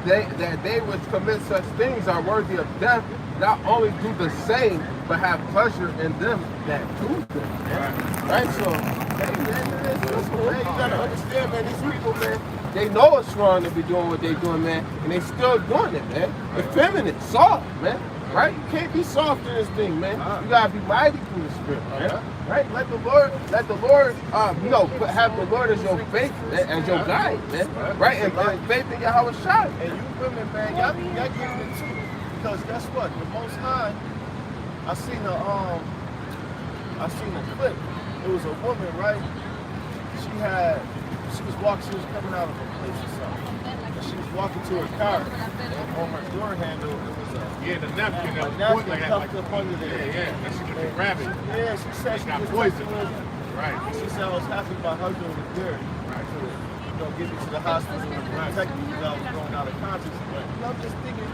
they which commit such things are worthy of death, not only do the same, but have pleasure in them that do them. Right? So, hey, man, you gotta understand, man, these people, man, they know it's wrong to be doing what they're doing, man, and they still doing it, man. Effeminate, soft, man. Right? You can't be soft in this thing, man. You gotta be mighty through the spirit, man. Right? Let the Lord, have the Lord as your faith, as your guide, man. Right? And faith in Yahweh Shai. And you women, man, y'all getting it too. Because guess what? The Most High, I seen a clip. It was a woman, right? She was coming out of a place or something. And she was walking to her car. And on her door handle, it was Yeah, the napkin that a was napkin like that. tucked up under there. Yeah. That shit could grab it. Yeah, she said she got was poison. Right. She said I was happy my husband was there. Right. To, get me to the hospital and protect me because I was going out of consciousness. And I'm just thinking,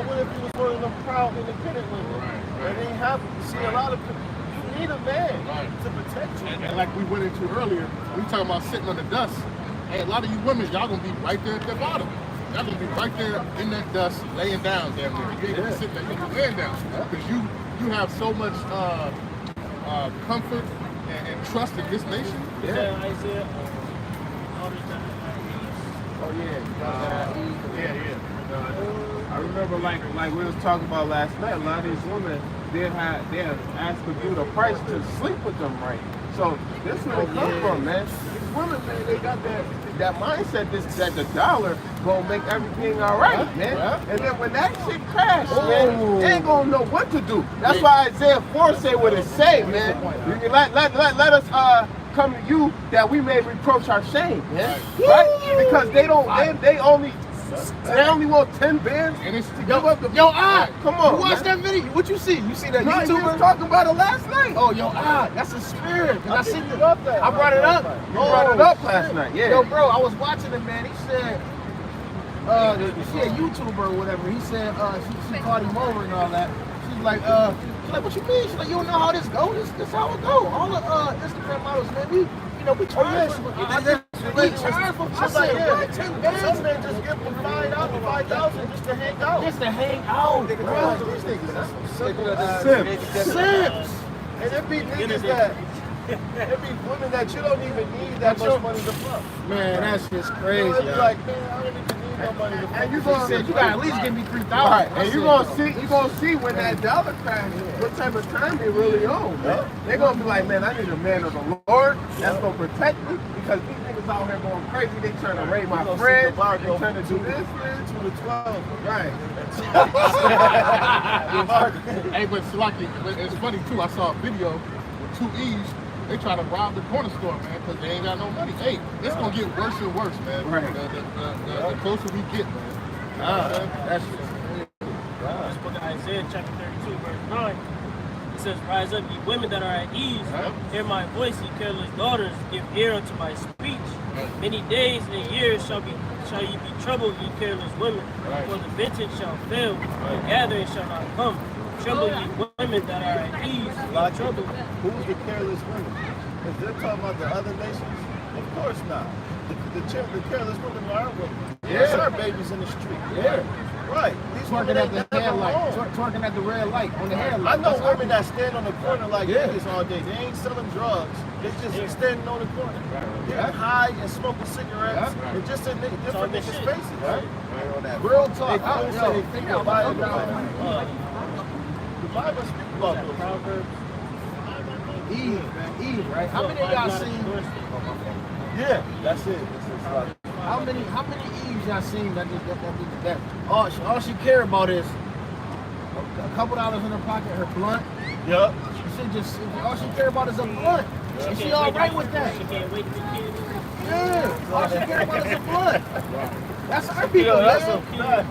what if you was one of them proud, independent women? Right. That ain't happen. You see, a lot of people, you need a man to protect you. And like we went into earlier, we talking about sitting on the dust. Hey, a lot of you women, y'all gonna be right there at the bottom. Y'all gonna be right there in that dust, laying down damn near. You ain't gonna be sitting there, you're gonna be laying down. Because you have so much comfort and trust in this nation. Is that Isaiah? All this time. Oh yeah. I remember like we was talking about last night. A lot of these women they had asked the dude a price to sleep with them, right? So this is where it comes from, man. These women, man, they got that mindset that the dollar gonna make everything all right, man. And then when that shit crash, man, they ain't gonna know what to do. That's why Isaiah 4 say what it say, man. You can let us come to you that we may reproach our shame, man. Right? Because they only want 10 bands and it's to give up the come on. You watched that video? What you see? You see that No, YouTuber? we was talking about it last night. Oh, that's a spirit. I seen it. I brought it up. You brought it up last night, yeah. Yo, bro, I was watching it, man. He said, she a YouTuber or whatever. He said, she called him over and all that. She's like, what you mean? She's like, you don't know how this goes? This how it go. All the Instagram models, man, we charge for. We charge for. I said, what? 10 bands? Some men just give them $5,000 just to hang out. Just to hang out, bro. These niggas, that's some simple Simps. And it be niggas that, it be women that you don't even need that much money to fuck. Man, that's just You crazy. know, it be like, man, I don't even need no money to fuck. And you He gonna said, you gotta at least give me 3,000. Right, and you gonna see when that dollar crash, what type of time they really on, man. They gonna be like, man, I need a man of the Lord that's gonna protect me because these niggas out here going crazy. They trying to raid my friends, they trying to do this, 2 to 12. right? Hey, but Salaki, it's funny too. I saw a video with 2 E's. They try to rob the corner store, man, because they ain't got no money. Hey, it's gonna get worse and worse, man. Right. The closer we get, man. That's This book of Isaiah chapter 32, verse 9. It says, rise up, ye women that are at ease. Hear my voice, ye careless daughters. Give ear unto my speech. Many days and years shall ye be troubled, ye careless women. For the vintage shall fail, the gathering shall not come. Trouble ye women that are at ease. Like, who's the careless women? Because they're talking about the other nations? Of course not. The careless women are our women. It's our babies in the street. Yeah. Right. These twerking women at ain't the never headlight. home. Twerking at the red light on the I headlight. know That's women that stand on the corner like niggas all day. They ain't selling drugs. They just standing on the corner. Getting high and smoking cigarettes. And just in different niggas' faces. Right? real talk. They don't say they Think feel about about it. the Bible speaks about those. Proverbs. Eve, right? How many of y'all seen? Yeah, that's it. How many Eves y'all seen that all she care about is a couple dollars in her pocket, her blunt. Yup. All she care about is a blunt. And she all right with that. She can't wait to be kids. Yeah. All she care about is a blunt. That's our people, Yeah, that's man. a fact.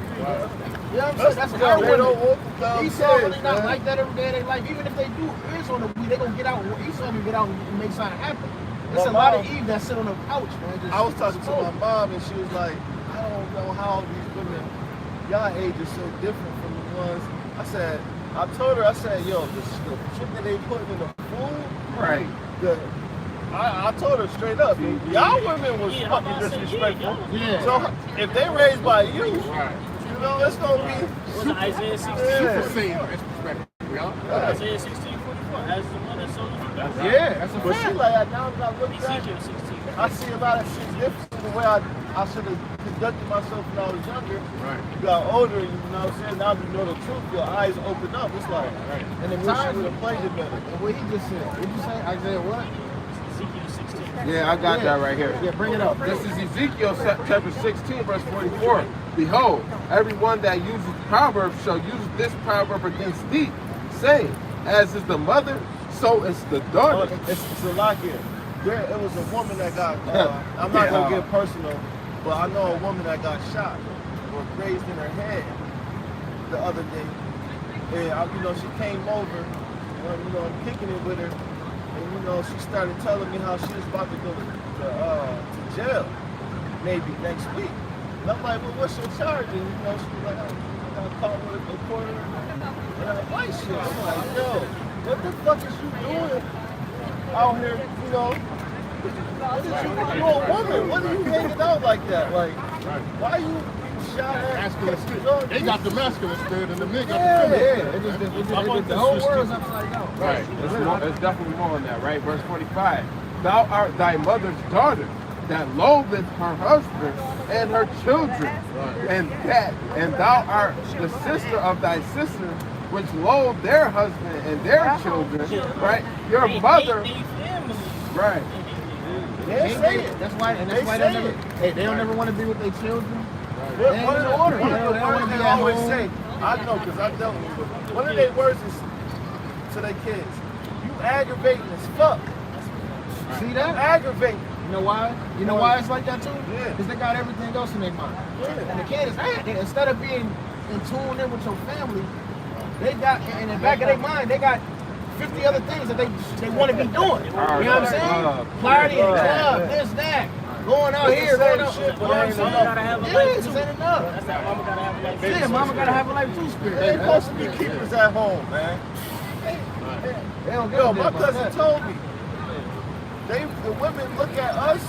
You know what I'm saying? That's our They don't women. want the Esau really not like that every day of their life. Even if they do is on the weed, they gonna get out. Esau can get out and make something happen. There's a lot of Eve that sit on the couch, man. Just I was talking to my mom and she was like, I don't know how these women, y'all age is so different from the ones. I told her, yo, the shit that they put in the food, Right. I told her straight up, y'all women was Yeah, fucking I said, disrespectful. Yeah. So if they raised by you, you know, it's gonna be. Was it Isaiah 16? Yeah. Isaiah 16:44. As the one that sold the Yeah, that's a but she like now that I look back, Ezekiel 16. I see a lot of shit different from the way I should have conducted myself when I was younger. Right. You got older, you know what I'm saying? Now you know the truth, your eyes open up. It's like, And the I wish time, you would have played it better. and what he just said. What you say? Isaiah what? Ezekiel 16. Yeah, I got that right here. Yeah, bring it up. This is Ezekiel chapter 16, verse 44. Behold, everyone that uses proverbs shall use this proverb against thee, saying, as is the mother, so is the daughter. It's a lot here. It was a woman that got, I'm not going to get personal, but I know a woman that got shot or grazed in her head the other day. And, she came over, I'm kicking it with her. And, she started telling me how she was about to go to jail maybe next week. And I'm like, well, what's your charge? And, she was like, I got caught with a quarter and a white shit. I'm like, yo, what the fuck is you doing out here, What is you a woman? What are you hanging out like that? Like, why you masculine spirit. They got the masculine spirit and the men got Yeah, the feminine. yeah. The whole world's upside down. Right. There's definitely more on that, right? Verse 45. Thou art thy mother's daughter, that loatheth her husband and her children, and thou art the sister of thy sister, which loathe their husband and their children, right? Your mother, right? They say it. That's why they don't never want to be with their children. One of the order. one of the They don't words wanna be they at always home. say, I know because I dealt with them. One of their words is to their kids, you aggravating as fuck. See You that? aggravating. You know why? You know why it's like that too? Yeah. Because they got everything else in their mind. Yeah. And the kid is, instead of being in tune in with your family, they got, in the back of their mind, they got 50 other things that they want to be doing. You know what I'm saying? Party, club, this, that. Going out here, going out. Shit, but Mama ain't gotta enough. have a Yeah, life it's too. ain't enough. That's that mama gotta have a life too. Yeah, mama gotta have a life too, spirit. They ain't supposed to be keepers at home, man. They don't give Yo, a my damn about cousin that. told me, the women look at us,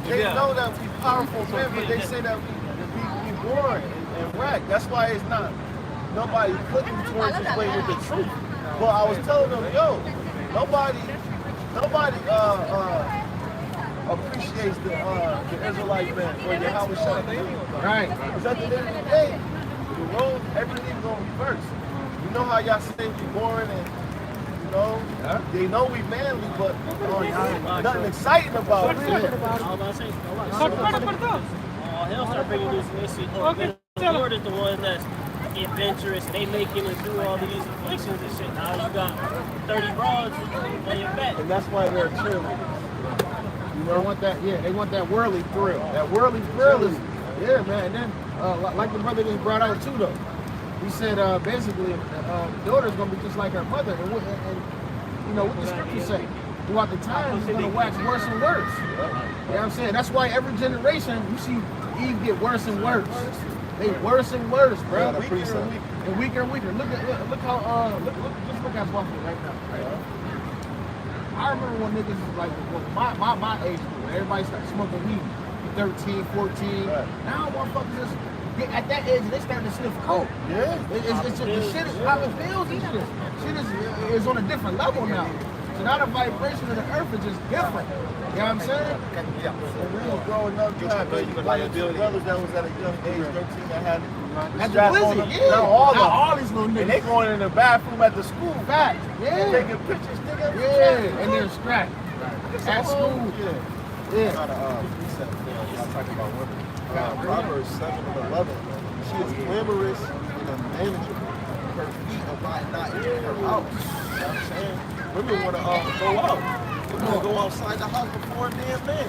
they know that we powerful men, but they say that we boring and whack. That's why it's not nobody clicking towards this way with the truth. But I was telling them, yo, nobody appreciates the Israelite man or Yahweh Shai. Right. Because at the end of the day, the road, everything's gonna reverse. You know how y'all say we boring and they know we manly, but nothing exciting about it. I was about to say, all hell start breaking loose and they see, the Lord is the one that's adventurous. They making it through all these afflictions and shit. Now you got 30 broads on your back. And that's why they're cheerleaders. They want that, they want that whirly thrill. That whirly thrill is, man. And then, like the brother just brought out too, though. He said, basically, daughter's gonna be just like her mother. And what the scriptures say? Throughout the time, it's gonna wax worse and worse. You know what I'm saying? That's why every generation, you see Eve get worse and worse. They worse and worse, bro. Weaker and weaker and weaker. Look how look at Buffalo right now. Right? I remember when niggas was like, my age group, everybody started smoking weed, 13, 14. Right. Now motherfuckers just get at that age, they starting to sniff coke. Yeah. It's the shit is how it feels and shit. Shit is on a different level now. So now the vibration of the earth is just different. You know what I'm saying? When we was growing up, you had maybe one or two brothers that was at a young age, 13, that had the strap on them. Now all these little niggas. And they going in the bathroom at the school. Fact. Yeah. Taking pictures, nigga. Yeah. And they're strapped. At school. Yeah. I'm talking about women. Proverbs 7 and 11. She is glamorous and a manager. Her feet abide not in her house. You know what I'm saying? Women want to go out. They want to go outside the house before a damn man.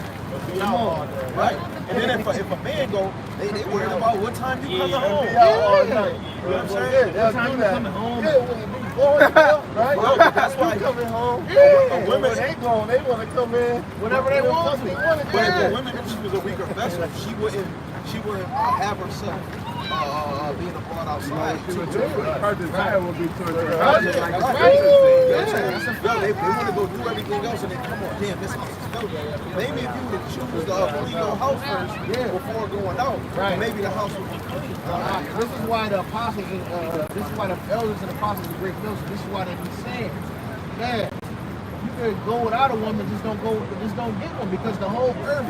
Be out all day, right? And then if a man go, they worried about what time you coming home. Be out all night. You know what I'm saying? They'll do that. Coming home. Yeah, when you going out, right? Well, that's why you coming home. Yeah. Women ain't going. They want to come in Whenever they want to. But if the women, if she was a weaker vessel, she wouldn't have herself being abroad outside. Her desire will be towards her That's husband. right. Like That's the right. scripture says. They want to go do everything else and then come on, damn, this house is filthy. Maybe if you would choose to clean your house first before going out, maybe the house would be clean. This is why the apostles, this is why the elders and apostles of Great Millstone, this is why they be saying, man, you could go without a woman, just don't get one, because the whole earth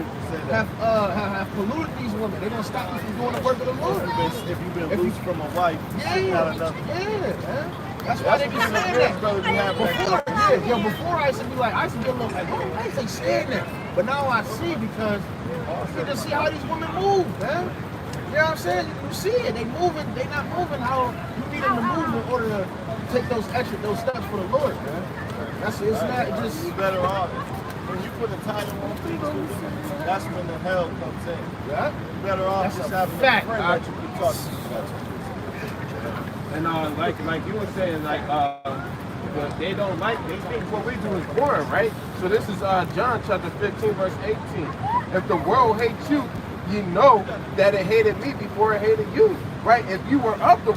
have polluted these women. They're gonna stop you from doing the work of the Lord. if you've been loose from a wife. Man. That's why they be saying that. Before I used to be like, I used to get a little like, oh, I used to saying that. But now I see because you can see how these women move, man. You know what I'm saying? You see it. They not moving how you need them to move in order to take those steps for the Lord, man. It's not just. You better off. When you put a title on things, that's when the hell comes in. Yeah? You better off That's just a having fact. a friend that you can talk to. And like you were saying, but they don't like, they think what we do is boring, right? So this is John chapter 15, verse 18. If the world hates you, you know that it hated me before it hated you, right? If you were of the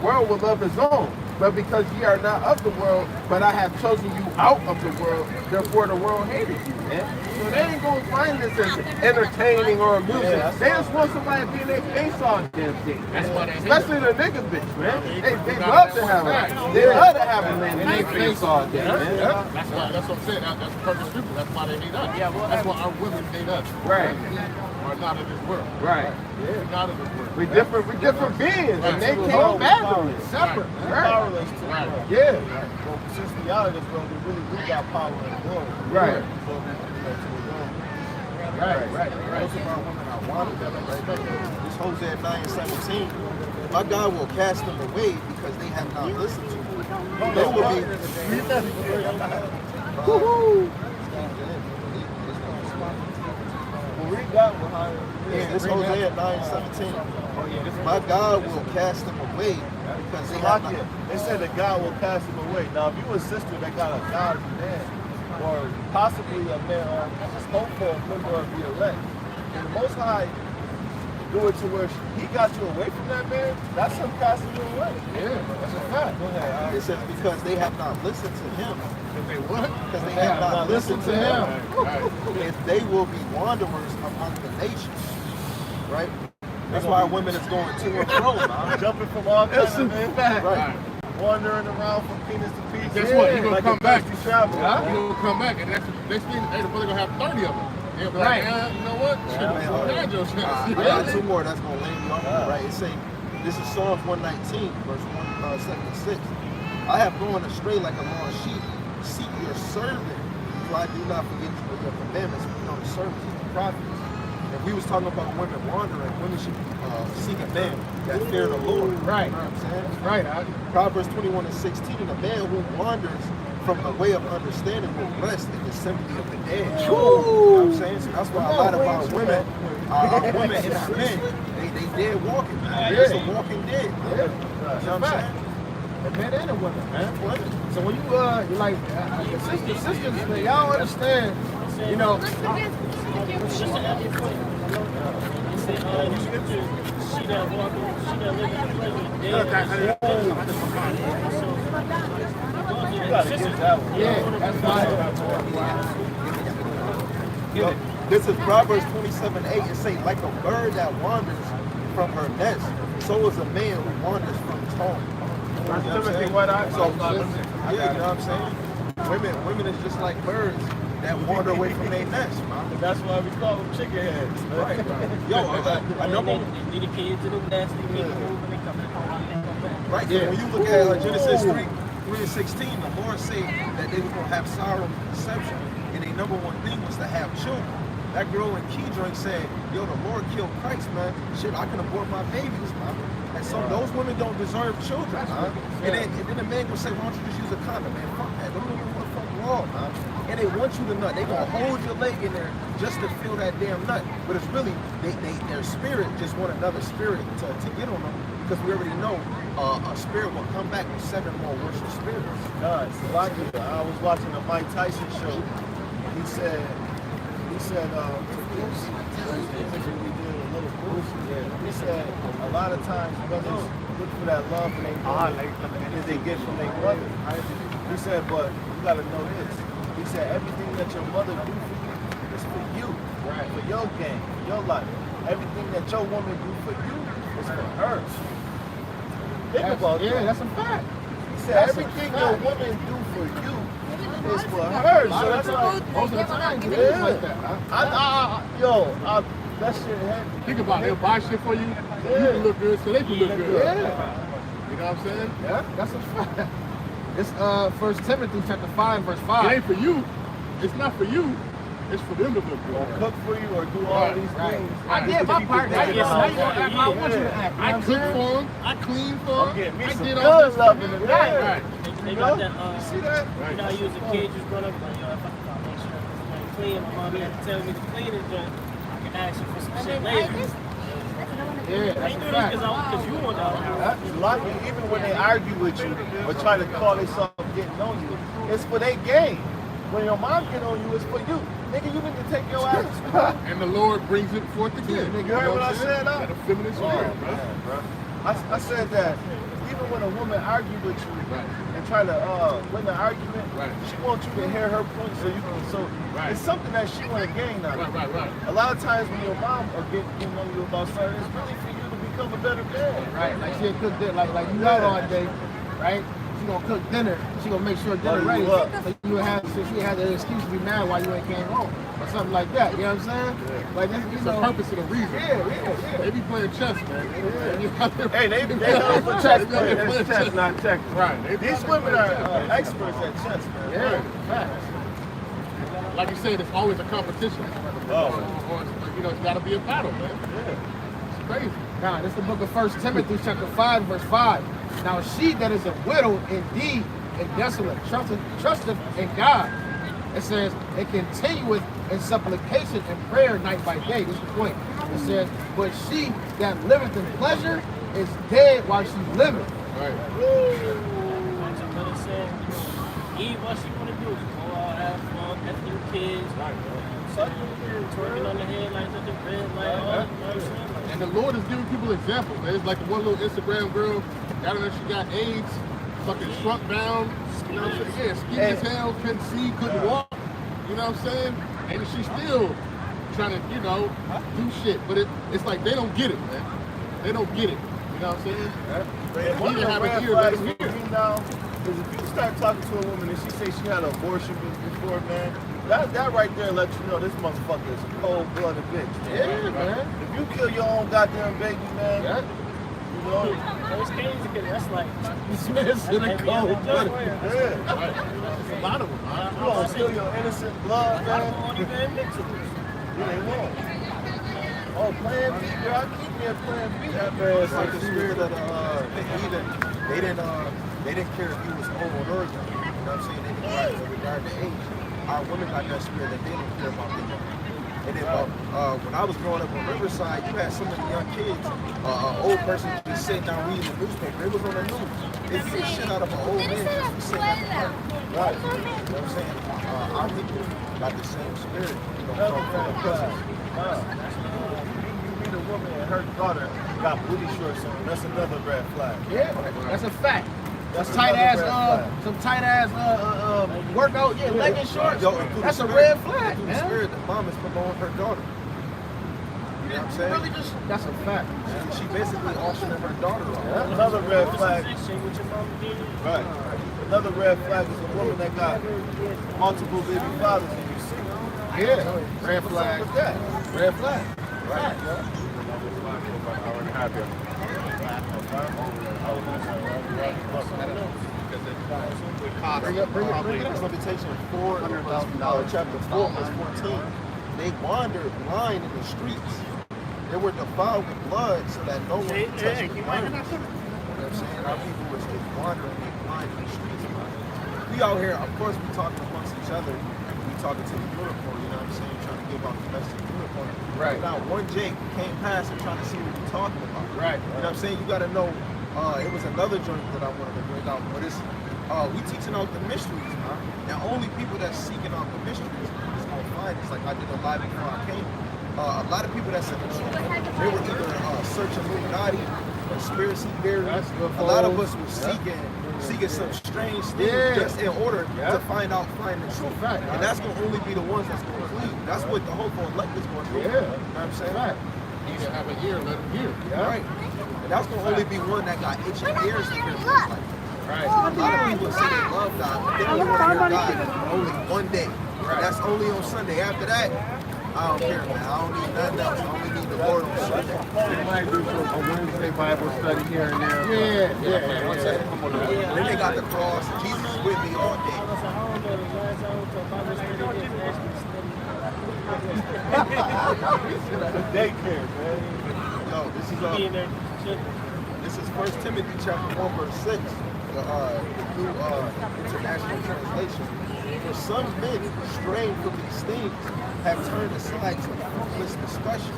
world would love his own. but because ye are not of the world, but I have chosen you out of the world, therefore the world hated you, man. So they ain't gonna find this as entertaining or amusing. They just want somebody to be in their face all damn day. Especially the nigga bitch, man. They love to have a they love to have a man in their face all day, man. That's what I'm saying. That's perfect stupid. That's why they hate us. Yeah, well, that's why our women hate us. Right. We are not of this world. Right. We're not of this world. We different beings, and they came back separate. Right. Powerless to Right. Yeah. Well, since we out of this world, we really do got power in the world. Right. So, Right. Most of our women are wanted that I respect. This Hosea 9:17. My God will cast them away because they have not listened to me. They will be. Yeah, this Hosea 9:17. My God will cast them away because they have not. They said that God will cast them away. Now, if you a sister that got a godly man, or possibly a man, or just hopeful member of the elect, and the Most High do it to where he got you away from that man, that's him casting you away. Yeah, that's a fact. Go ahead. It says because they have not listened to him. If they what? Because they have not listened to him. Right. If they will be wanderers among the nations, right? That's why women is going to and fro now. Jumping from all kinds of men, Right. wandering around from penis to penis. Guess what? He gonna like come a back. thirsty traveler. He gonna come back, and next thing, hey, the brother gonna have 30 of them. They'll be like, yeah, you know what? I got two more that's going to land you off, right? It say, this is Psalms 119, verse 176. I have gone astray like a lost sheep. Seek your servant, so I do not forget your commandments. The servants is the prophets. If we was talking about women wandering, women should seek a man that fear the Lord. Right. You know what I'm saying? Right. Proverbs 21:16, a man who wanders from the way of understanding will rest in the assembly of the dead. You know what I'm saying? So that's why a lot of our women and our men, they dead walking, man. They're some walking dead. Yeah. You know what I'm saying? The men and the women, man. So when you're like, the sisters, man, y'all understand, you know. She that walk, she that live in the present Yeah, that's fine. This is Proverbs 27:8. It say, like a bird that wanders from her nest, so is a man who wanders from his home. You know what I'm saying? Yeah, you know what I'm saying? Women is just like birds that wander away from their nest, man. That's why we call them chicken heads. Right. Yo, I know. They lead the kids to the nest, they keep moving, they come back. Right. Yeah. When you look at Genesis 3:16, the Lord said that they were gonna have sorrow and conception, and their number one thing was to have children. That girl in Key Drink said, yo, the Lord killed Christ, man. Shit, I can abort my babies, man. And so those women don't deserve children, man. And then the man will say, why don't you just use a condom, man? Fuck that. Don't even want to fuck wrong, man. And they want you to nut. They gonna hold your leg in there just to feel that damn nut. But it's really, their spirit just want another spirit to get on them. Because we already know a spirit will come back with 7 more worship spirits. Guys, I was watching the Mike Tyson show. He said, to Bruce, we did a little Bruce. He said a lot of times brothers look for that love from their brother that they get from their brother. He said, but you gotta know this. He said everything that your mother do for you is for you, right? For your game, for your life. Everything that your woman do for you is for her. Think about that. That's a fact. He said everything your woman do for you is for her. So that's like Most of the time, it is yeah. like that. That shit heavy. Think about it. They'll buy shit for you. You can look good, so they can look good. Yeah. You know what I'm saying? Yeah, that's a fact. It's 1 Timothy chapter 5, verse 5. It ain't for you. It's not for you. It's for them to look good. Or cook for you or do all these things. I did my part. I want you to act. I cook for them. I clean for them. I'm getting me I some did good all this love for in them. the Right. They got that, You see that? you know, I use the cages growing up, like, yo, if I can make sure it's clean, my mom had to tell me to clean it, then I can ask you for some shit later. Yeah, I that's ain't a doing fact. this because you want that. That's like even when they argue with you or try to call themselves getting on you, it's for their game. When your mom get on you, it's for you. Nigga, you need to take your ass to school. And the Lord brings it forth again. You heard what I said, huh? That a feminine spirit, bro. I said that even even when a woman argues with you and try to win the argument, she wants you to hear her point so you can. So it's something that she want to gain out of. A lot of times when your mom or getting on you about something, it's really for you to become a better man. Right, like she'll cook dinner, like you out all day, right? She gonna cook dinner. She gonna make sure dinner ready. So you have, so she had the excuse to be mad why you ain't came home or something like that. You know what I'm saying? Like that's It's the purpose of the reason. They be playing chess, man. Hey, they know for chess players. It's chess, not checkers. Right. These women are experts at chess, man. facts. Like you said, it's always a competition. You know, it's got to be a battle, man. It's crazy. Now, this is the book of 1 Timothy, chapter 5, verse 5. Now, she that is a widow indeed and desolate, trusteth in God. It says, it continueth in supplication and prayer night by day. This is the point. It says, but she that liveth in pleasure is dead while she's living. Right. Eve, what she want to do is go out, have fun, after the kids, twerking on the head like at the red light, you know what I'm saying? And the Lord is giving people examples, man. It's like one little Instagram girl, got her, she got AIDS, fucking shrunk down, you know what I'm saying? Yeah, skinny as hell, couldn't see, couldn't walk, you know what I'm saying? And she's still trying to, you know, do shit. But it's like they don't get it, man. They don't get it. You know what I'm saying? One of Either the have red an ear, flags let for them hear. me now is if you start talking to a woman and she say she had an abortion before, man, that right there lets you know this motherfucker is a cold-blooded bitch, man. Yeah, man. If you kill your own goddamn baby, man, you know, It's crazy because that's like, it's in a cold-blooded Yeah. yeah. A lot of them. You gonna steal your innocent blood, I man? don't want to even admit to this. You ain't wrong. Oh, Plan B, girl, keep me at Plan B. It's like the spirit of the heathen. They didn't care if you was old or young. You know what I'm saying? They didn't care regard to age. Our women got that spirit that they didn't care about the young. And then when I was growing up on Riverside, you had so many young kids. An old person just sitting down reading the newspaper. It was on the news. They beat the shit out of an old man just for sitting at the park. Right. You know what I'm saying? Our people got the same spirit. You know, from the prisons. You meet a woman and her daughter got booty shorts on. That's another red flag. Yeah, that's a fact. That's Some tight ass, another red flag. some tight ass workout, legging shorts. Yo, and through That's the a spirit- red flag, through the man. spirit, the mom is promoting her daughter. You know what I'm saying? Really just, that's a fact. She basically auctioning her daughter off. That's another red flag. Say what your mama did. Right. Another red flag is a woman that got multiple baby fathers and you see. Yeah, red flag. What's that? Red flag. Right. Limitation $400,000. Chapter 4, verse 14. They wandered blind in the streets. They were defiled with blood so that no one could touch them. You know what I'm saying? Our people was just wandering blind in the streets. Man. We out here, of course, we talking amongst each other. We talking to the uniform, you know what I'm saying? Trying to give out the message to the uniform. Right. Now, one Jake came past and trying to see what we're talking about. Right. You know what I'm saying? You got to know, it was another joint that I wanted to bring out, but it's, we teaching out the mysteries, man. And only people that's seeking out the mysteries is going to find this. Like I did a live before I came. A lot of people that's in the truth, they were either searching Illuminati, conspiracy theories. A lot of us were seeking some strange things just in order to find the truth. And that's going to only be the ones that's going to lead. That's what the hope for elect is going to do. You know what I'm saying? Right. Either have an ear, let them hear. Right. And that's going to only be one that got itching ears to hear things like that. Right. A lot of people say they love God, but they only want to hear God only one day. Right. That's only on Sunday. After that, I don't care, man. I don't need nothing else. I only need the Lord on Sunday. They might do a Wednesday Bible study here and there. Yeah. Then they got the cross. Jesus is with me all day. Daycare, man. Yo, this is 1 Timothy chapter 1, verse 6. The new international translation. For some men straying from these things have turned aside to fruitless discussion.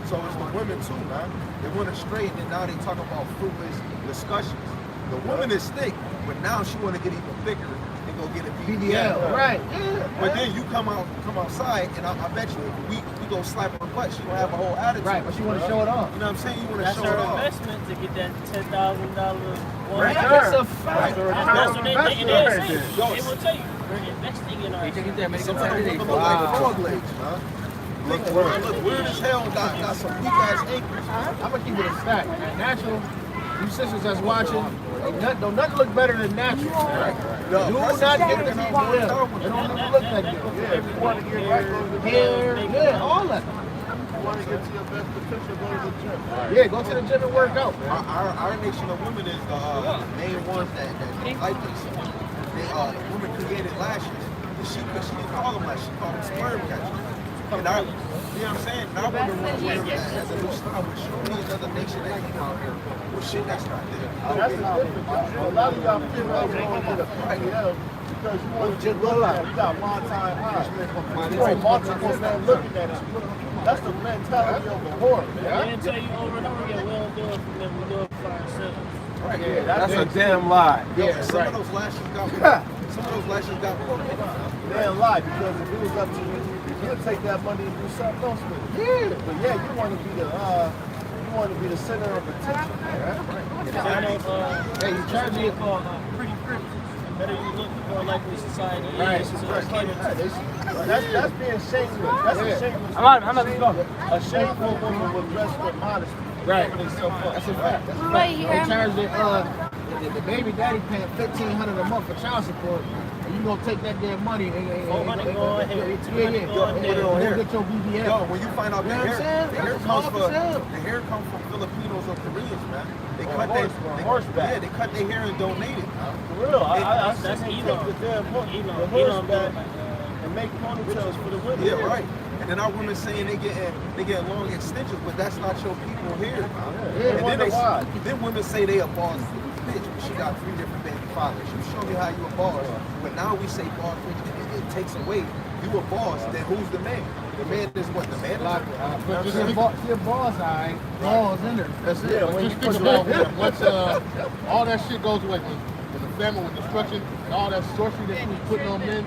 So it's the women too, man. They want to stray and then now they talk about fruitless discussions. The woman is thick, but now she want to get even thicker and go get a BBL. Right. But then you come outside and I bet you we go slap her butt, she gonna have a whole attitude. Right, but she want to show it off. You know what I'm saying? You want to That's show her it off. investment to get that $10,000 one. Right, that's a fact. That's what they say. Yo, They will tell you. We're investing in our. some of them women look like frog legs, man. Look weird as hell. Got some weak ass ankles. I'm gonna keep it a stack. Man. Natural, you sisters that's watching, don't nothing look better than natural. No, Do that's not just get what it. they It don't do. don't even look that good. Yeah, if you want to get right, go to the Hair, yeah, all that. you want to get to your best potential, go to the gym. Yeah, go to the gym and work out. Our nation of women is the main ones that like this. Women created lashes. She didn't call them lashes, she called them sperm catchers. And our, you know what I'm saying? Our women want to wear that as a new style, but show me another nation that came out here with shit that's not there. That's the difference. A lot of y'all females don't get a PDL because you want to just look at it. You got one-time eyes. You want multiple men looking at it. That's the mentality of the whore, I man. didn't tell you over and over again, we don't do it for them, we do it for ourselves. Right. Yeah, That's a damn lie. Yo, Yeah, some right. of those lashes got Damn lie, because if it was up to you, you'd take that money and do something else with it. Yeah. But yeah, you want to be the center of attention, man. Hey, you charge They it. call pretty privileges. The better you look, the more likely society Right. is to cater to. That's being shameless. That's a shameless. A shameful woman will dress with modesty. Right. Covering herself up. That's a fact. That's a fact. Right They here. charge the baby daddy paying $1,500 a month for child support, and you gonna take that damn money and 400 go ahead, yeah, 200 go ahead. and get your BBL. Yo, when you find out You know what I'm saying? the hair That's comes off from as hell. the hair comes from Filipinos or Koreans, man. They Or cut horse- their or horseback. Yeah, they cut their hair and donate it. Man. For real, I That's seen them Elon. take the damn Elon horseback did and make ponytails for the women. Yeah, right. And then our women saying they get long extensions, but that's not your people here. Yeah, And wonder why. then women say they a boss bitch. She got 3 different baby fathers. You show me how you a boss. But now we say boss bitch, it takes away. You a boss, then who's the man? The man is what? The man? But just your boss, alright. Balls in there. That's it. Yeah, But when you just put think about once all that shit goes away, when the family with destruction and all that sorcery that you was putting on men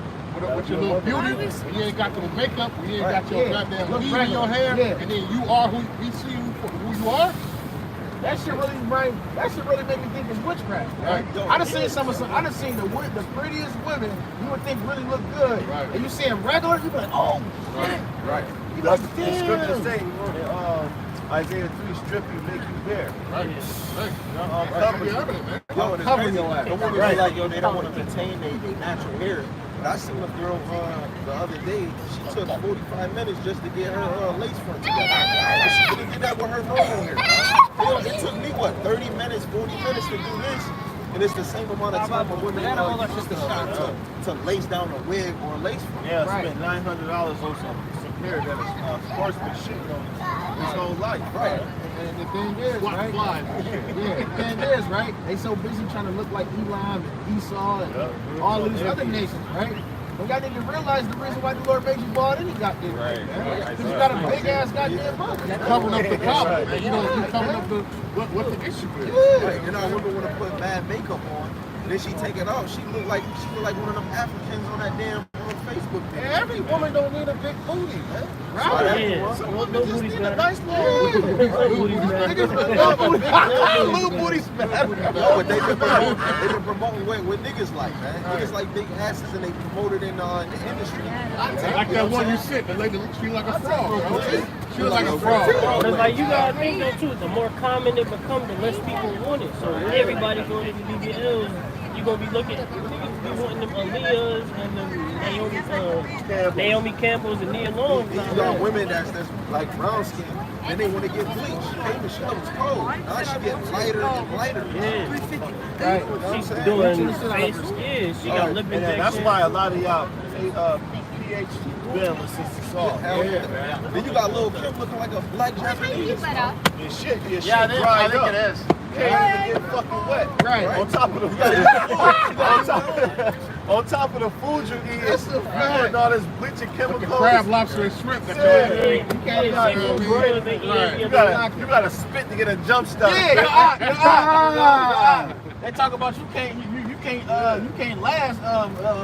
with your little beauty, and you ain't got your makeup, and you ain't got your Yeah. goddamn Look weave in your hair, regular. Yeah. and then you are who we see you for who you are. That shit really make me think it's witchcraft. Right. I done seen the prettiest women you would think really look good. Right. And you see them regular, you be like, oh shit. Right. You That's like, the scripture damn. say in Isaiah 3, strip you, make you bare. Right. Cover Be you. evident, man. Yo, and it's Cover crazy. your ass. The women be like, yo, they don't want to maintain their natural hair. But I seen a girl the other day, she took 45 minutes just to get her lace front together. And she could have did that with her normal hair. It took me, what, 30 minutes, 40 minutes to do this? And it's the same amount of time a woman use to lace down a wig or a lace front. Yeah, Right. spent $900 on some hair that is sportsmanship on his whole life. Right. And the thing is, Swat right? flies. Yeah, the thing is, right? They so busy trying to look like Elon and Esau and all these other nations, right? But y'all need to realize the reason why the Lord made you bald any goddamn thing, man. Because you got a big ass goddamn body. You covering up the problem, man. You covering up what the issue is. Yeah. Right. You know, women want to put bad makeup on, then she take it off. She look like one of them Africans on that damn Facebook page. Every woman don't need a big booty, man. Right. Right? Yeah, Some no women just booty's need a better. nice little booty. Niggas love a big little booty's better. No, but they've been promoting what niggas like, man. Niggas like big asses and they promote it in the industry. Like that one you sit, the lady looks like a frog, bro. She looks like a frog. But like you gotta think though too, the more common it becomes, the less people want it. So everybody going into BBLs, you gonna be looking, niggas be wanting them Aaliyahs and them Naomi Campbell's and Nia Long. Then you got women that's like brown skin, and they want to get bleached. Hey, Michelle was cold. Now she getting lighter and lighter. Yeah, Right. she's doing facial skin. She got lip And then that's injection. why a lot of y'all pH balance is soft. Hell yeah, man. Then you got Lil Kim looking like a black Japanese. Your shit Yeah, I dried think up. it is. Can't even get fucking wet. Right. On top of the on top of the food you eat, That's a fact. and all this bleaching chemicals. Crab, lobster, and shrimp that Yeah. you You can't You see gotta- it. They eat Right. it. You gotta spit to get a jump start. Yeah, they talk about you can't last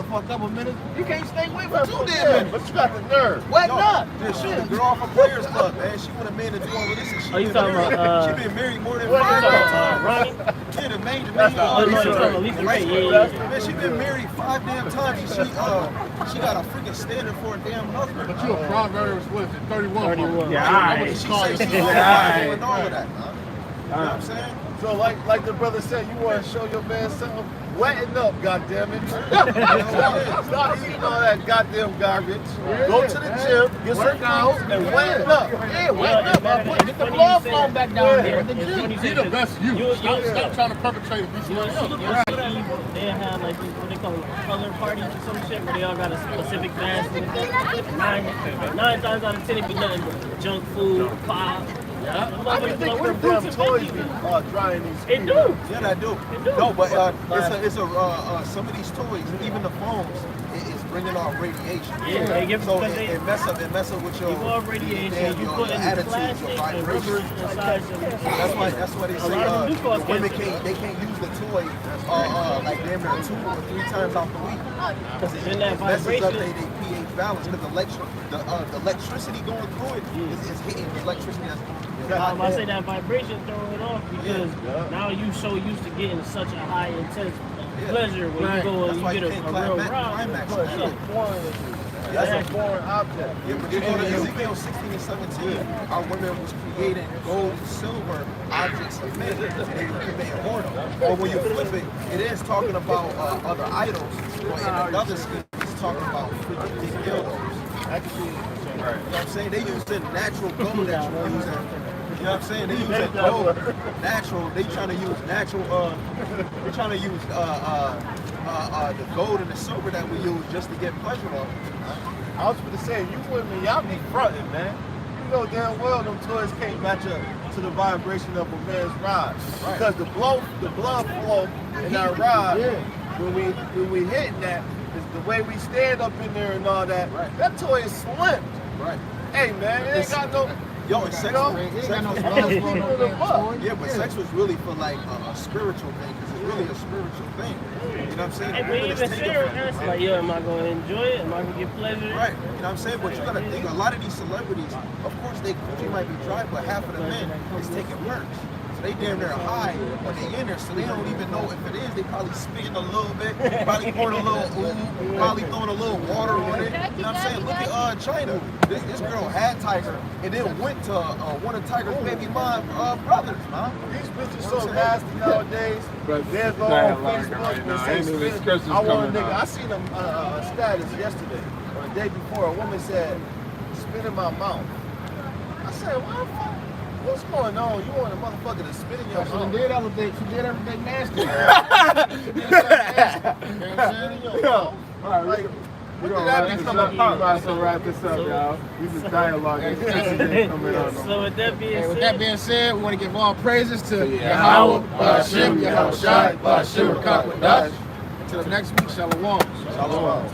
for a couple minutes. You can't stay away for 2 damn Yeah, minutes. but you got the nerve. Wet Yo, up. yeah, she the girl off a Players Club, man. She want a man to do all of this, and she Oh, you been talking married. about, She been married more than What 5 is times. that? Ronnie? Yeah, the main, Oh, no, you're talking about Lisa Right, Ray. Yeah. man, she been married 5 damn times, and she got a freaking standard for a damn husband. But you a Proverbs, what is it, 31? 31. Yeah, Right, alright. she say she Yeah, all alright. doing all of that, man. You know what I'm saying? So like the brother said, you want to show your man something? Wetting up, goddammit. Stop eating all that goddamn garbage. Go to the gym, get some Workout. fruits, and wetting up. Yeah, wet up. Get the blood flowing back down there. The gym. Be the best you. Stop trying to perpetrate and be somebody else. They have like these, what they call it, color parties or some shit where they all got a specific basket. Nine times out of 10 it be nothing but junk food, pop. I just think them damn toys be drying these It feet do. up. Yeah, that do. do. No, but some of these toys, even the phones, is bringing off radiation. Yeah, they give So because they it mess up with your give off radiation. your- You your put in attitude, plastic your and vibration. rubbers inside some. That's why they A say lot of them do cause women cancer. can't use the toy like damn near 2 or 3 times out the week because it In that messes up vibration. their pH balance because the electricity going through it is hitting the electricity that's going through your I body. say that vibration throw it off because now you so used to getting such a high intense pleasure when you go That's and why you you get can't a real climax. round. Yeah. That's a foreign object. Yeah, but you go to Ezekiel 16 and 17, our women was creating gold and silver objects of men, and they immortal. But when you flip it, it is talking about other idols, but in another scheme, it's talking about freaking big dildos. That could be, You know what I'm saying? They using natural gold that you're using. You know what I'm saying? They using gold, natural. They trying to use natural. They're trying to use the gold and the silver that we use just to get pleasure off. I was going to say, you women, y'all be fronting, man. You know damn well them toys can't match up to the vibration of a man's rod. Right. Because the blood flow in our rod, when we hitting that, is the way we stand up in there and all that. Right. That toy is slim. Right. Hey man, it ain't got no. Yo, and sex, No, sex Ain't got no was blood really, flowing no damn toy. yeah, but sex was really for like a spiritual thing, because it's really a spiritual thing. You know what I'm saying? And we Women is even taken share from- us like, yo, am I going to enjoy it? Am I going to get pleasure? Right, you know what I'm saying? But you gotta think, a lot of these celebrities, of course they might be dry, but half of the men is taking perks. So they damn near high when they in there, so they don't even know if it is. They probably spitting a little bit, probably pouring a little ooh, probably throwing a little water on it. You know what I'm saying? Look at China. This girl had Tiger and then went to one of Tiger's baby mom brothers, man. These bitches so nasty nowadays. But They'll go Nah, on like, Facebook right and now, say, ain't even spit- Christmas I want a coming nigga. out. I seen a status yesterday or the day before. A woman said, "Spit in my mouth." I said, "What the fuck? What's going on? You want a motherfucker to spit in your She mouth?" did everything. She did everything nasty. She did everything nasty. You know what I'm saying? Yo, like, We're look gonna at wrap that this become up. a We punk. might as well wrap this up, y'all. We just dialoguing. Coming on. So with that being Hey, with said, that being said, we want to give all praises to Yahweh, Yahweh, Ba'ashem, Yahweh Yahweh Shai, Ba'ashem, Ba'ashem, Rakakadash. Until next week, Shalom. Shalom.